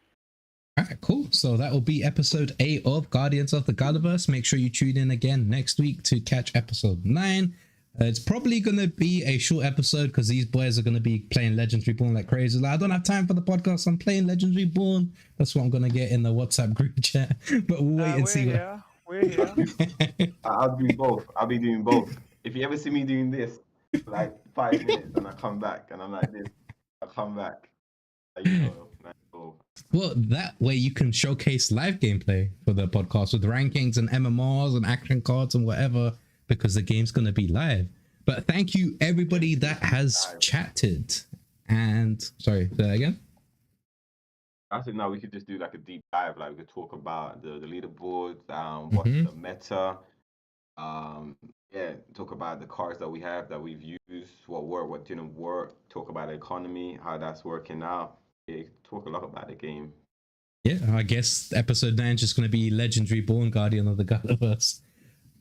All right, cool. So that will be episode 8 of Guardians of the Galaverse. Make sure you tune in again next week to catch episode 9. It's probably going to be a short episode because these boys are going to be playing Legends Reborn like crazy. Like, I don't have time for the podcast. I'm playing Legends Reborn. That's what I'm going to get in the WhatsApp group chat. But we'll wait and see. We're here. I'll do both. I'll be doing both. If you ever see me doing this, for like 5 minutes, and I come back and I'm like this, I come back. You know, like, oh. Well, that way you can showcase live gameplay for the podcast with rankings and MMRs and action cards and whatever, because the game's going to be live. But thank you everybody that has chatted. And sorry, say that again. I said no, we could just do like a deep dive. Like we could talk about the leaderboards, what's the meta, yeah, talk about the cards that we have that we've used, what worked, what didn't work. Talk about the economy, how that's working out. Yeah, talk a lot about the game. Yeah, I guess episode 9 is just going to be Legendary Born Guardian of the Galaverse.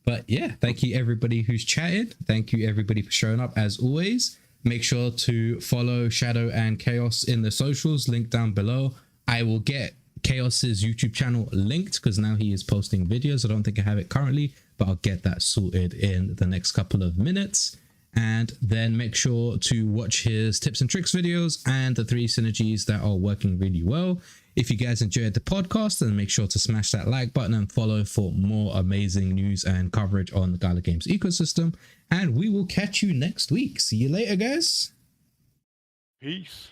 But yeah, thank you everybody who's chatted. Thank you everybody for showing up as always. Make sure to follow Shadow and Khaos in the socials, link down below. I will get Khaos's YouTube channel linked because now he is posting videos. I don't think I have it currently, but I'll get that sorted in the next couple of minutes. And then make sure to watch his tips and tricks videos and the 3 synergies that are working really well. If you guys enjoyed the podcast, then make sure to smash that like button and follow for more amazing news and coverage on the Galagames ecosystem. And we will catch you next week. See you later, guys. Peace.